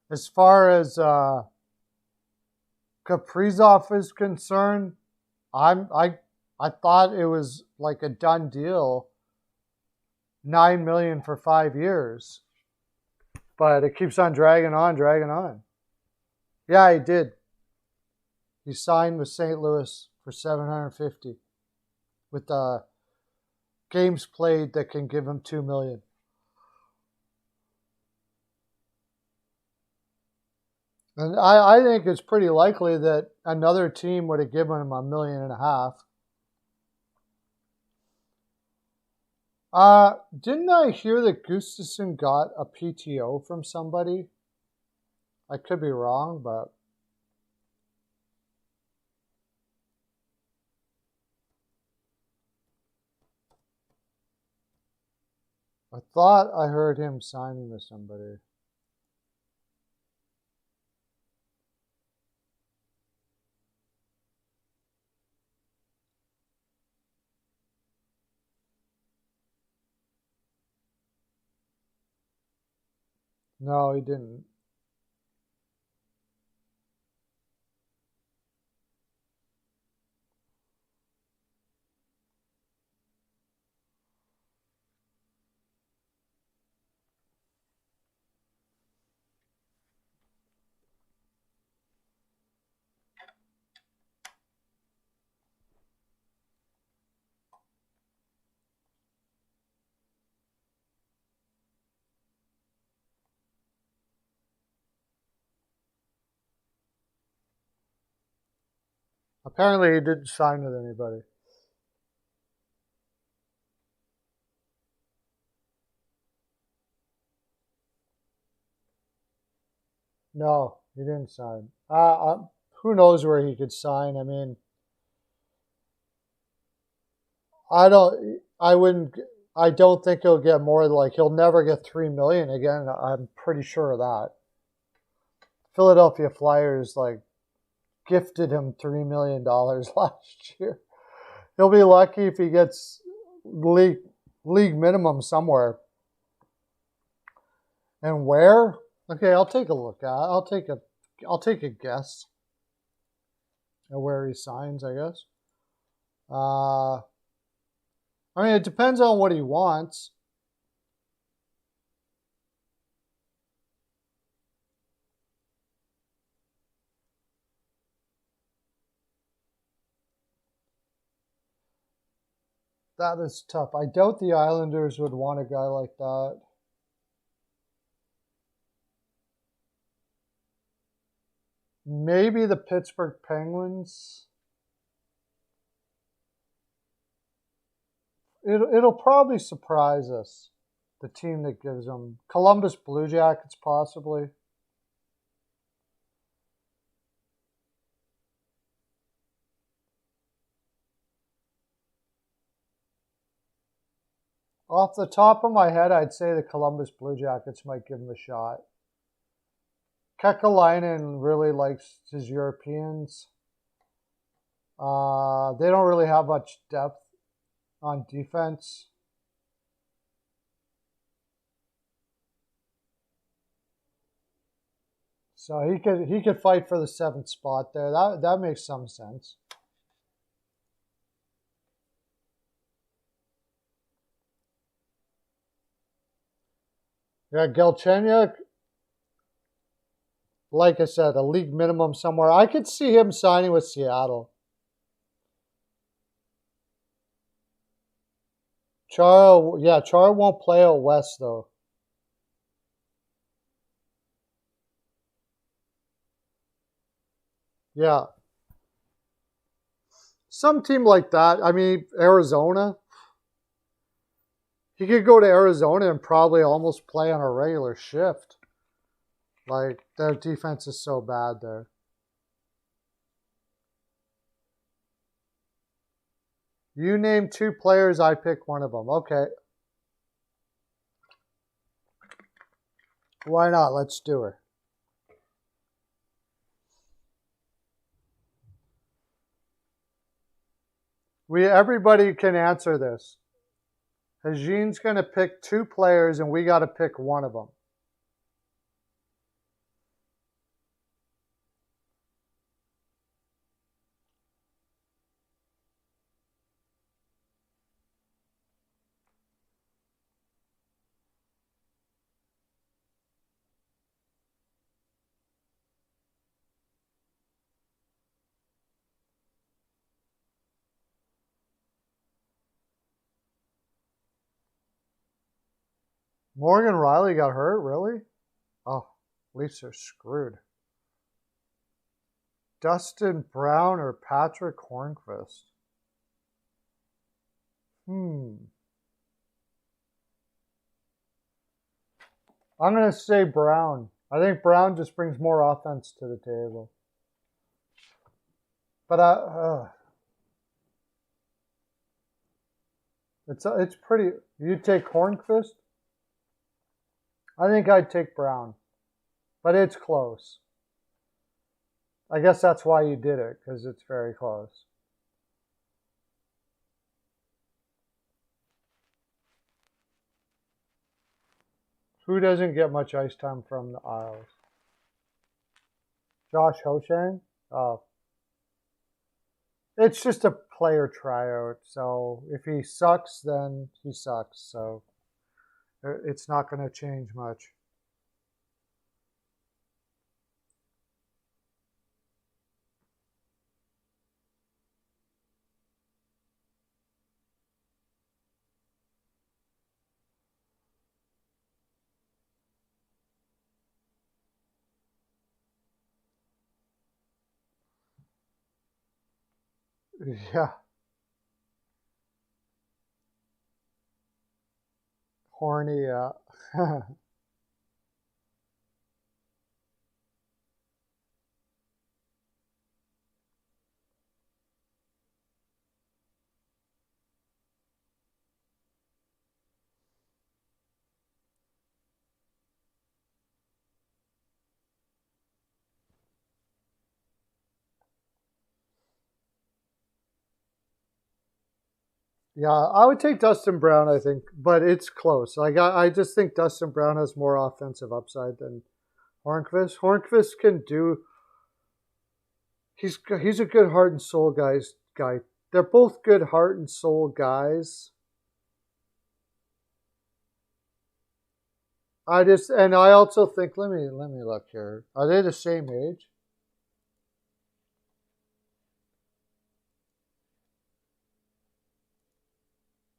As far as Kaprizov is concerned, I thought it was like a done deal, $9 million for 5 years, but it keeps on dragging on. Yeah, he did. He signed with St. Louis for $750,000 with the games played that can give him $2 million. And I think it's pretty likely that another team would have given him $1.5 million. Didn't I hear that Gustafsson got a PTO from somebody? I could be wrong, but I thought I heard him signing with somebody. No, he didn't. Apparently he didn't sign with anybody. No, he didn't sign. Who knows where he could sign? I mean, I don't think he'll get more. Like he'll never get $3 million again. I'm pretty sure of that. Philadelphia Flyers like gifted him $3 million last year. He'll be lucky if he gets league minimum somewhere. And where? Okay, I'll take a look at it. I'll take a guess at where he signs, I guess. I mean, it depends on what he wants. That is tough. I doubt the Islanders would want a guy like that. Maybe the Pittsburgh Penguins. It'll probably surprise us. The team that gives them Columbus Blue Jackets, possibly. Off the top of my head, I'd say the Columbus Blue Jackets might give him a shot. Kekalainen really likes his Europeans. They don't really have much depth on defense. So he could fight for the 7th spot there. That makes some sense. Yeah, Galchenyuk, like I said, a league minimum somewhere. I could see him signing with Seattle. Chara won't play out west though. Yeah. Some team like that. I mean, Arizona. He could go to Arizona and probably almost play on a regular shift. Like, their defense is so bad there. You name 2 players, I pick one of them. Okay. Why not? Let's do it. Everybody can answer this. Hajine's going to pick 2 players, and we got to pick one of them. Morgan Riley got hurt, really? Oh, Leafs are screwed. Dustin Brown or Patrick Hornqvist? I'm going to say Brown. I think Brown just brings more offense to the table. But it's pretty. You take Hornqvist? I think I'd take Brown, but it's close. I guess that's why you did it, because it's very close. Who doesn't get much ice time from the Isles? Josh Hoshang? Oh. It's just a player tryout, so if he sucks, then he sucks. So it's not going to change much. Yeah. Horny, yeah. Yeah, I would take Dustin Brown, I think, but it's close. Like I just think Dustin Brown has more offensive upside than Hornqvist. Hornqvist can do. He's a good heart and soul guy. They're both good heart and soul guys. I also think let me look here. Are they the same age?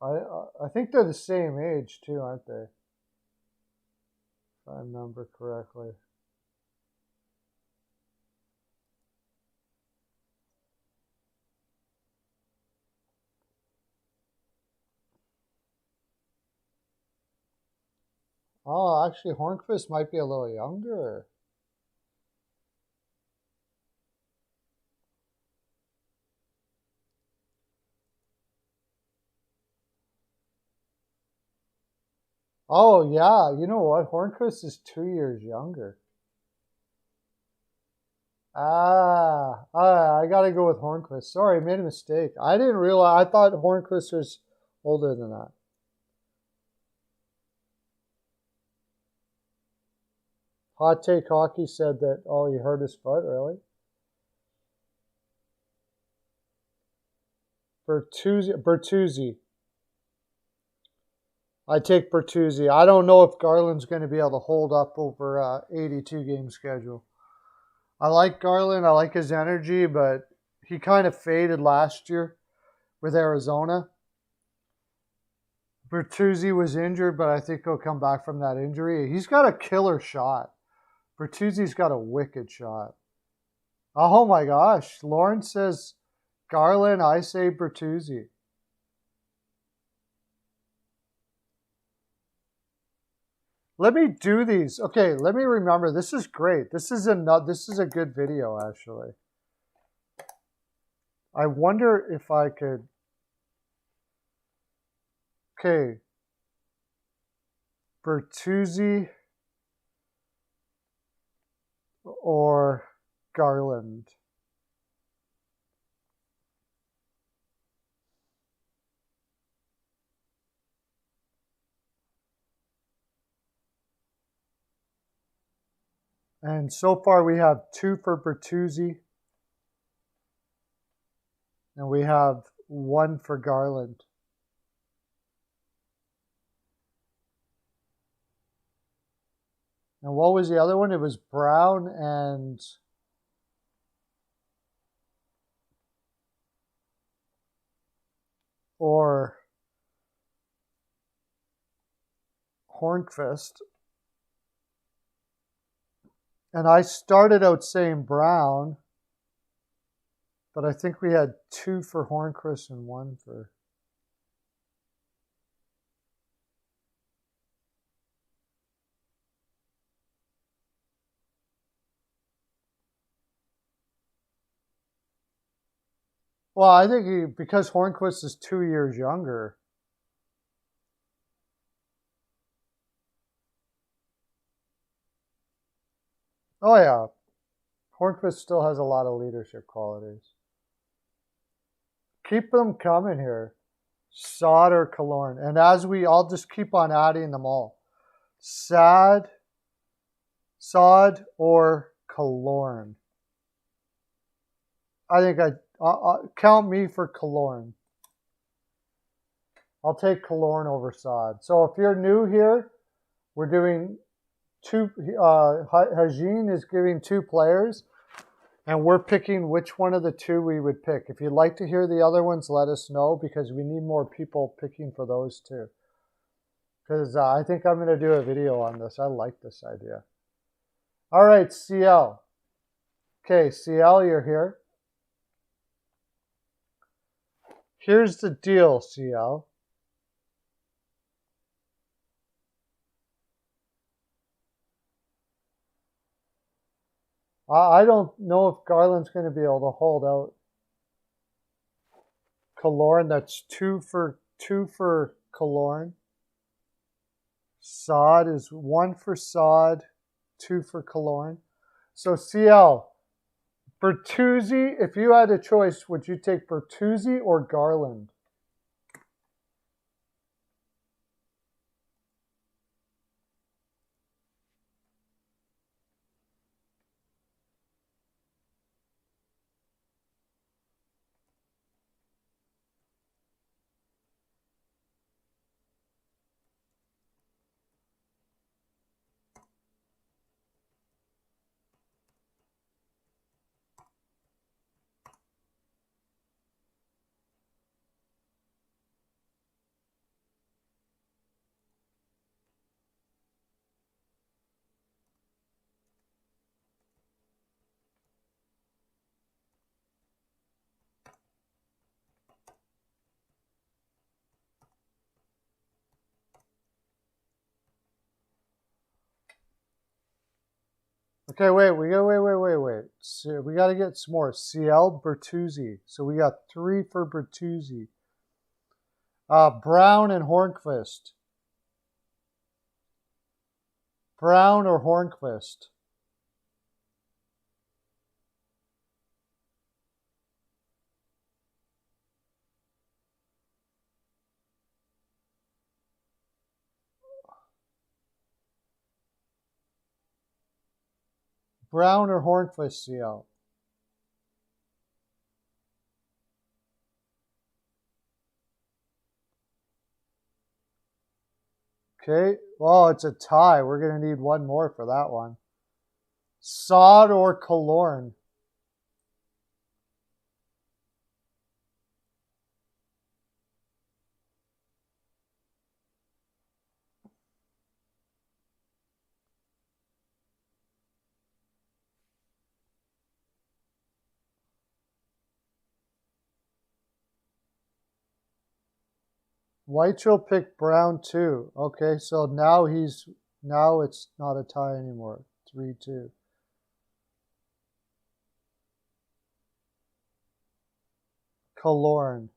I think they're the same age too, aren't they? If I remember correctly. Oh, actually, Hornqvist might be a little younger. Oh yeah, you know what? Hornqvist is 2 years younger. I gotta go with Hornqvist. Sorry, I made a mistake. I didn't realize. I thought Hornqvist was older than that. Hot Take Hockey said that. Oh, he hurt his foot. Really? Bertuzzi. I take Bertuzzi. I don't know if Garland's going to be able to hold up over 82 game schedule. I like Garland. I like his energy, but he kind of faded last year with Arizona. Bertuzzi was injured, but I think he'll come back from that injury. He's got a killer shot. Bertuzzi's got a wicked shot. Oh my gosh. Lauren says Garland. I say Bertuzzi. Let me do these. Okay, let me remember. This is great. This is a good video actually. I wonder if I could. Okay. Bertuzzi or Garland. And so far we have 2 for Bertuzzi. And we have 1 for Garland. And what was the other one? It was Brown and or Hornqvist. And I started out saying Brown, but I think we had 2 for Hornqvist and 1 for. Well, I think because Hornqvist is 2 years younger. Oh yeah, Hornqvist still has a lot of leadership qualities. Keep them coming here. Saad or Killorn. And I'll just keep on adding them all. Saad or Killorn. I think count me for Killorn. I'll take Killorn over Saad. So if you're new here, we're doing two. Hajin is giving 2 players, and we're picking which one of the 2 we would pick. If you'd like to hear the other ones, let us know, because we need more people picking for those 2. Because I think I'm going to do a video on this. I like this idea. All right, CL. Okay, CL, you're here. Here's the deal, CL. I don't know if Garland's going to be able to hold out. Killorn, that's 2 for Killorn. Saad is 1 for Saad, 2 for Killorn. So CL, Bertuzzi, if you had a choice, would you take Bertuzzi or Garland? Okay, wait. So we got to get some more. CL, Bertuzzi. So we got 3 for Bertuzzi. Brown and Hornqvist. Brown or Hornqvist? Brown or Hornqvist, CL? Okay, well, it's a tie. We're going to need 1 more for that one. Saad or Killorn? Whitechel picked Brown too. Okay, so now it's not a tie anymore. 3-2. Killorn.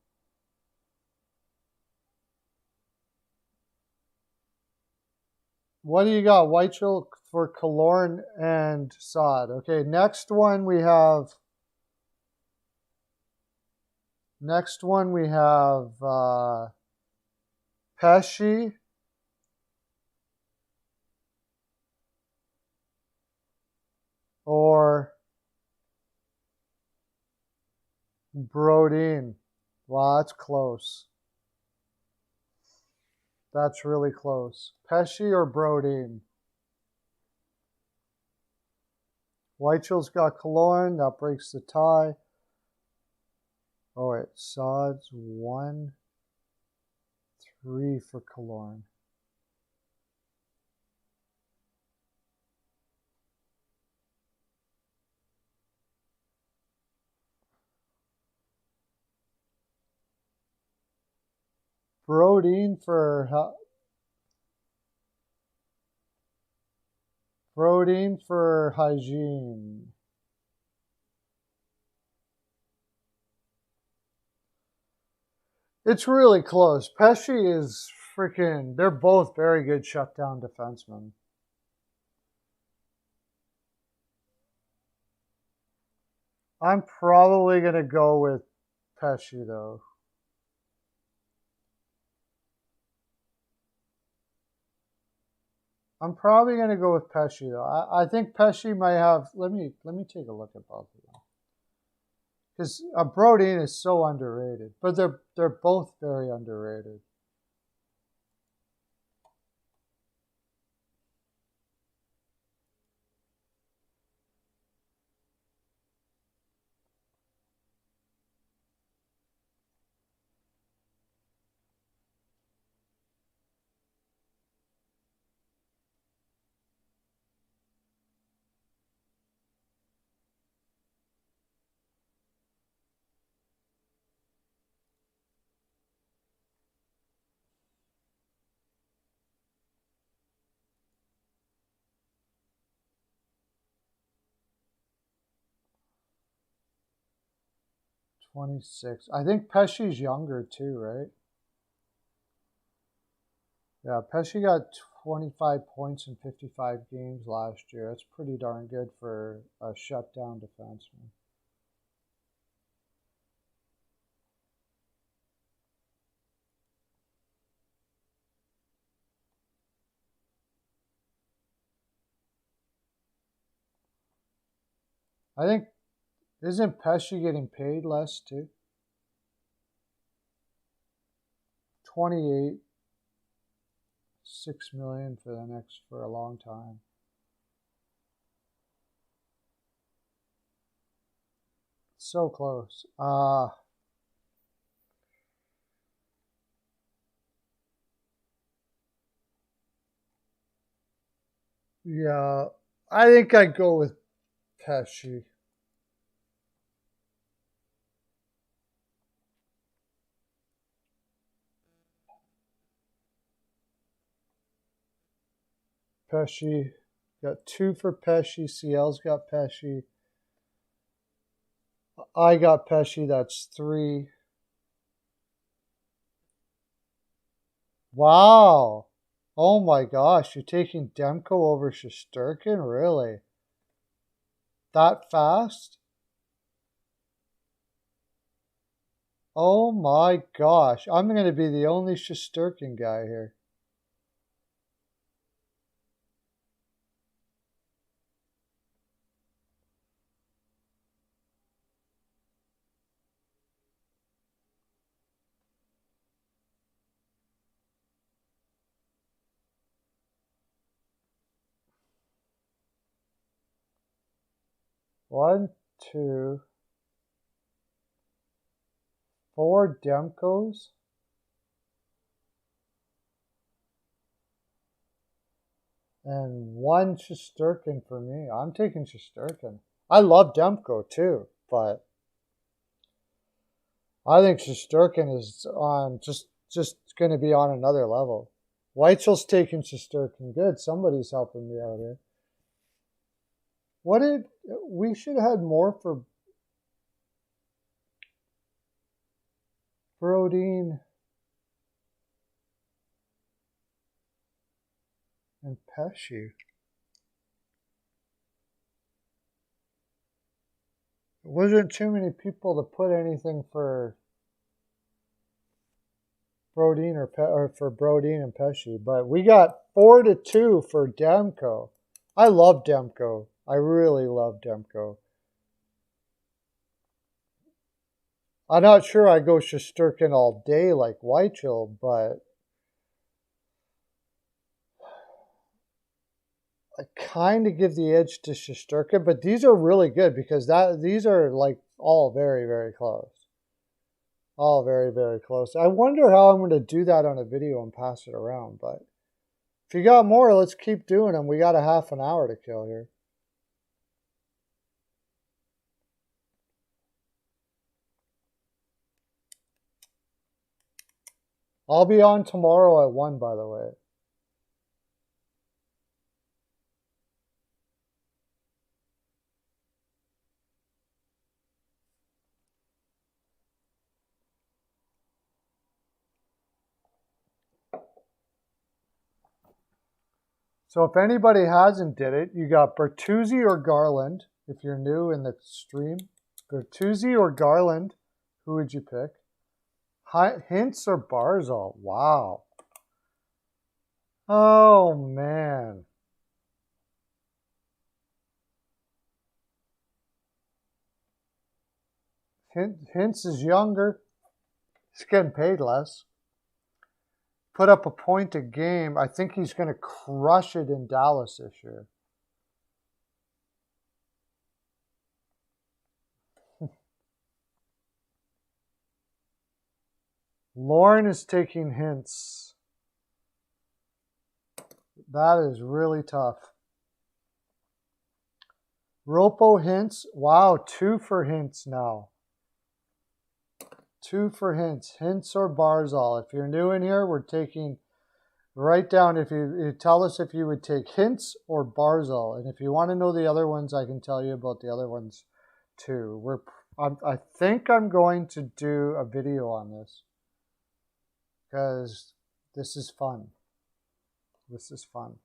What do you got? Whitechel for Killorn and Saad. Okay, next one we have Pesci or Brodin. Wow, that's close. That's really close. Pesci or Brodin? Whitechel's got Killorn. That breaks the tie. Oh, wait. Saad's 1-3 for Killorn. Brodin for Hygiene. It's really close. Pesci is freaking... They're both very good shutdown defensemen. I'm probably going to go with Pesci, though. I'm probably going to go with Pesci, though. I think Pesci might have... Let me take a look at both of them. Because Brodin is so underrated. But they're both very underrated. '26. I think Pesci's younger too, right? Yeah, Pesci got 25 points in 55 games last year. That's pretty darn good for a shutdown defenseman. I think, isn't Pesci getting paid less too? 28, 6 million for a long time. So close. Yeah, I think I'd go with Pesci. Pesci. Got 2 for Pesci. CL's got Pesci. I got Pesci. That's 3. Wow. Oh my gosh. You're taking Demko over Shesterkin? Really? That fast? Oh my gosh. I'm going to be the only Shesterkin guy here. One, 2, 4 Demkos. And 1 Shesterkin for me. I'm taking Shesterkin. I love Demko too, but I think Shesterkin is on just going to be on another level. Weitzel's taking Shesterkin. Good. Somebody's helping me out here. What did we should have had more for Brodin and Pesci. There wasn't too many people to put anything for Brodin or for Brodin and Pesci, but we got 4-2 for Demko. I love Demko. I really love Demko. I'm not sure I go Shesterkin all day like Weitzel, but I kind of give the edge to Shesterkin. But these are really good because these are like all very, very close. All very, very close. I wonder how I'm going to do that on a video and pass it around. But if you got more, let's keep doing them. We got a half an hour to kill here. I'll be on tomorrow at 1, by the way. So if anybody hasn't did it, you got Bertuzzi or Garland, if you're new in the stream. Bertuzzi or Garland? Who would you pick? Hintz or Barzal? Wow. Oh, man. Hintz is younger. He's getting paid less. Put up a point a game. I think he's going to crush it in Dallas this year. Lauren is taking Hintz. That is really tough. Ropo Hintz. Wow, 2 for Hintz now. 2 for Hintz. Hintz or Barzal. If you're new in here, we're taking, write down if you tell us if you would take Hintz or Barzal. And if you want to know the other ones, I can tell you about the other ones too. I think I'm going to do a video on this because this is fun. This is fun.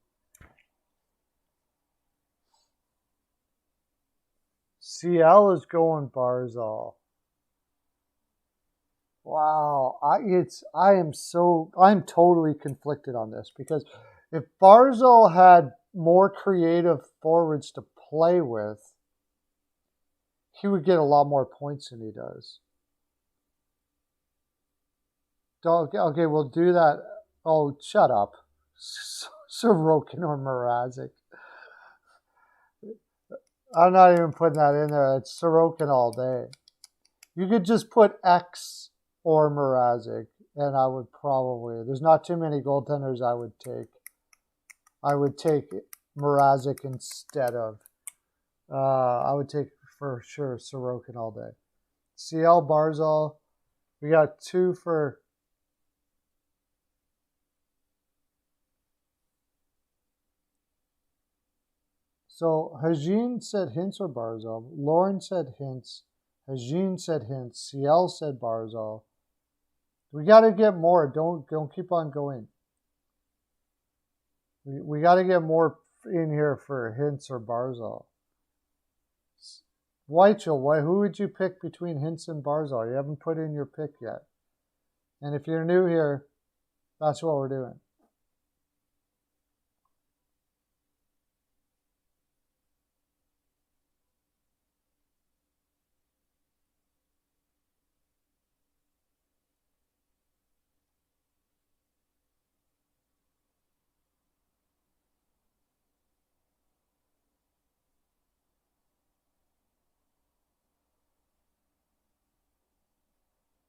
CL is going Barzal. Wow, I'm totally conflicted on this because if Barzal had more creative forwards to play with, he would get a lot more points than he does. Okay, we'll do that. Oh, shut up. Sorokin or Mrazek. I'm not even putting that in there. It's Sorokin all day. You could just put X or Mrazek, and I would probably, there's not too many goaltenders I would take. I would take Mrazek instead of, I would take for sure Sorokin all day. CL Barzal, we got 2 for, so Hajin said Hintz or Barzal. Lauren said Hintz. Hajin said Hintz. CL said Barzal. We got to get more. Don't keep on going. We got to get more in here for Hintz or Barzal. Weichel, who would you pick between Hintz and Barzal? You haven't put in your pick yet. And if you're new here, that's what we're doing.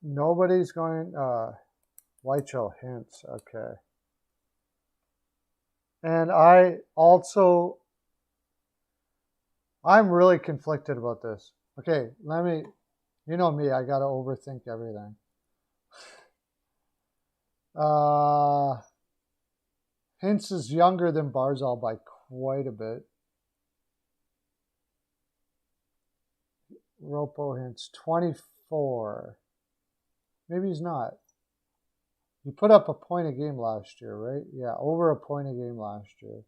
Nobody's going, Weichel, Hintz, okay. And I'm really conflicted about this. Okay, you know me, I got to overthink everything. Hintz is younger than Barzal by quite a bit. Ropo Hintz, 24. Maybe he's not. You put up a point a game last year, right? Yeah, over a point a game last year.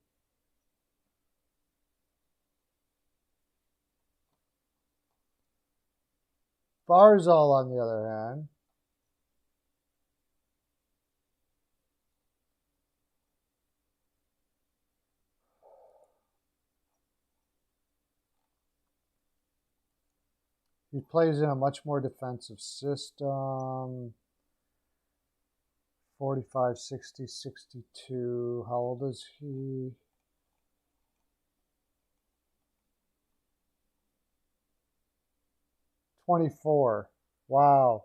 Barzal, on the other hand, he plays in a much more defensive system. 45, 60, 62. How old is he? $24. Wow.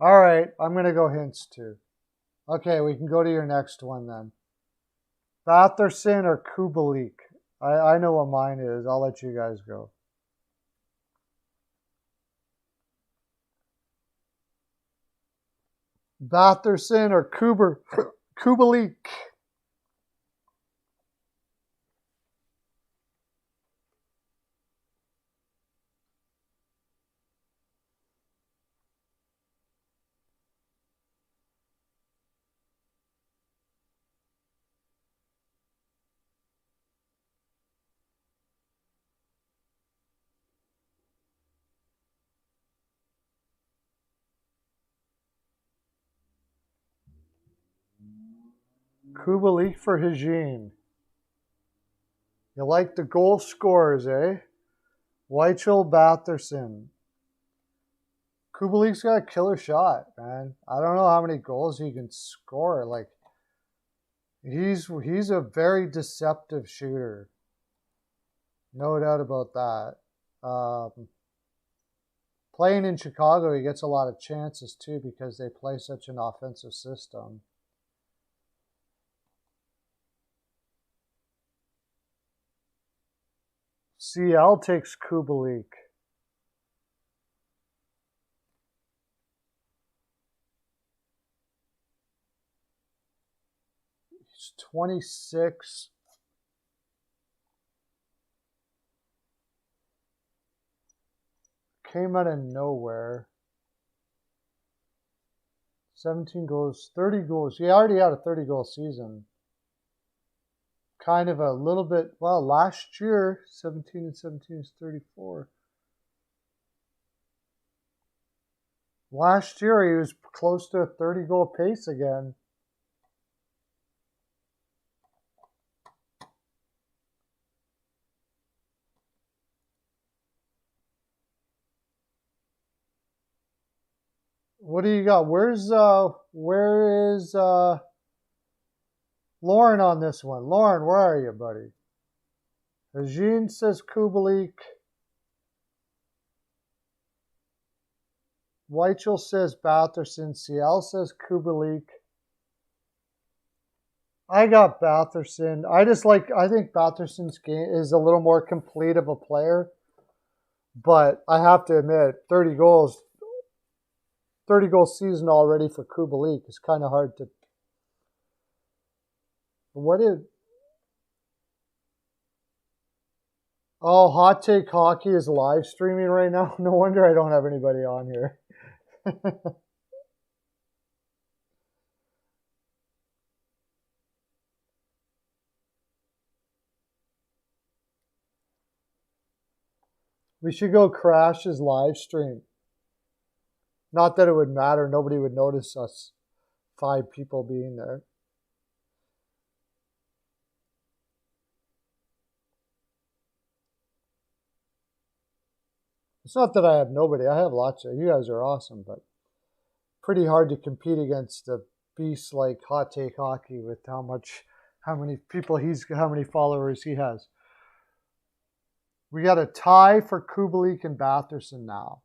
All right, I'm going to go Hintz too. Okay, we can go to your next one then. Batherson or Kubalik? I know what mine is. I'll let you guys go. Batherson or Kubalik? Kubalik for Hygien. You like the goal scorers, eh? Weichel, Batherson. Kubalik's got a killer shot, man. I don't know how many goals he can score. Like, he's a very deceptive shooter. No doubt about that. Playing in Chicago, he gets a lot of chances too because they play such an offensive system. CL takes Kubalik. He's 26. Came out of nowhere. 17 goals, 30 goals. He already had a 30-goal season. Kind of a little bit, well, last year, 17 and 17 is 34. Last year, he was close to a 30-goal pace again. What do you got? Where is Lauren on this one? Lauren, where are you, buddy? Eugene says Kubalik. Weichel says Batherson. CL says Kubalik. I got Batherson. I think Batherson's game is a little more complete of a player. But I have to admit, 30 goal season already for Kubalik is kind of hard to. Oh, Hot Take Hockey is live streaming right now. No wonder I don't have anybody on here. We should go crash his live stream. Not that it would matter. Nobody would notice us 5 people being there. It's not that I have nobody. I have lots of you guys are awesome, but pretty hard to compete against a beast like Hot Take Hockey with how many followers he has. We got a tie for Kubalik and Batherson now.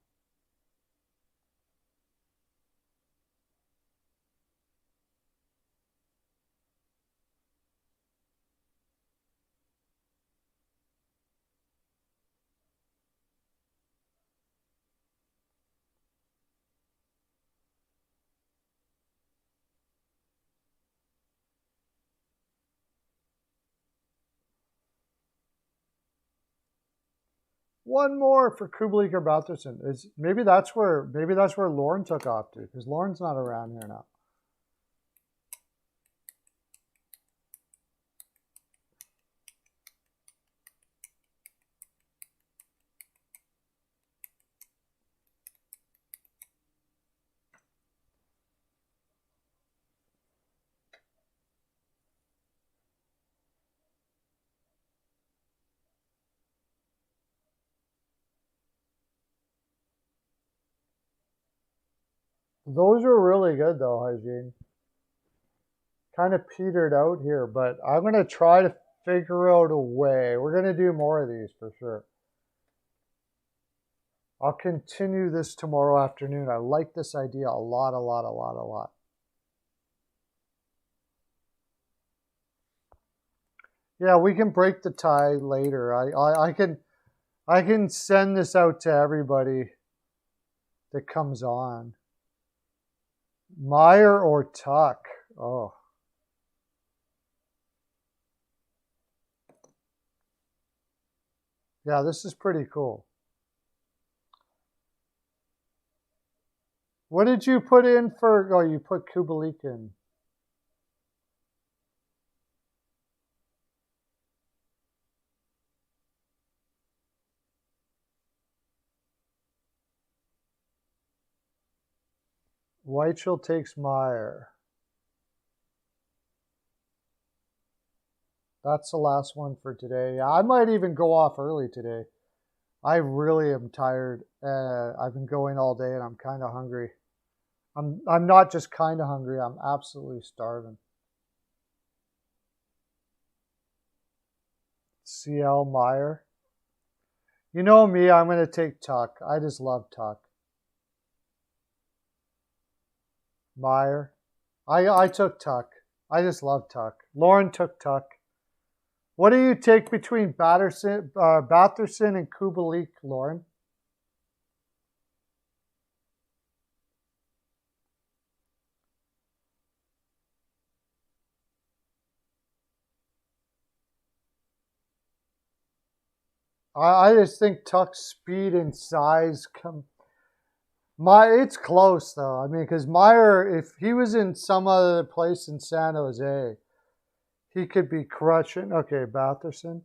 One more for Kubalik or Batherson. Maybe that's where Lauren took off to, because Lauren's not around here now. Those are really good though, Hygiene. Kind of petered out here, but I'm going to try to figure out a way. We're going to do more of these for sure. I'll continue this tomorrow afternoon. I like this idea a lot. Yeah, we can break the tie later. I can send this out to everybody that comes on. Meyer or Tuck? Oh. Yeah, this is pretty cool. What did you put in for? Oh, you put Kubalik in. Weichel takes Meyer. That's the last one for today. Yeah, I might even go off early today. I really am tired. I've been going all day and I'm kind of hungry. I'm not just kind of hungry. I'm absolutely starving. CL Meyer. You know me, I'm going to take Tuck. I just love Tuck. Meyer. I took Tuck. I just love Tuck. Lauren took Tuck. What do you take between Batherson and Kubalik, Lauren? I just think Tuck's speed and size come. It's close though. I mean, because Meyer, if he was in some other place in San Jose, he could be crushing. Okay, Batherson.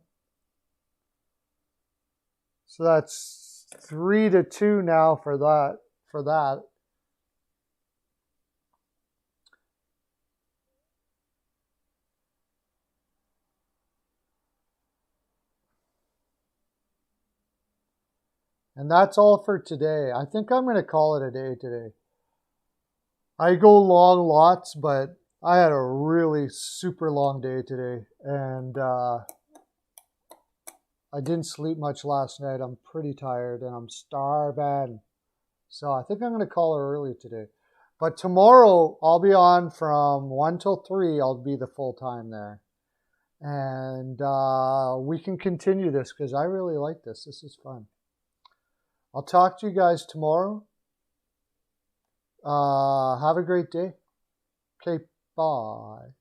So that's 3-2 now for that. For that. And that's all for today. I think I'm going to call it a day today. I go long lots, but I had a really super long day today. And I didn't sleep much last night. I'm pretty tired and I'm starving. So I think I'm going to call her early today. But tomorrow I'll be on from 1 till 3. I'll be the full time there. And we can continue this because I really like this. This is fun. I'll talk to you guys tomorrow. Have a great day. Okay, bye.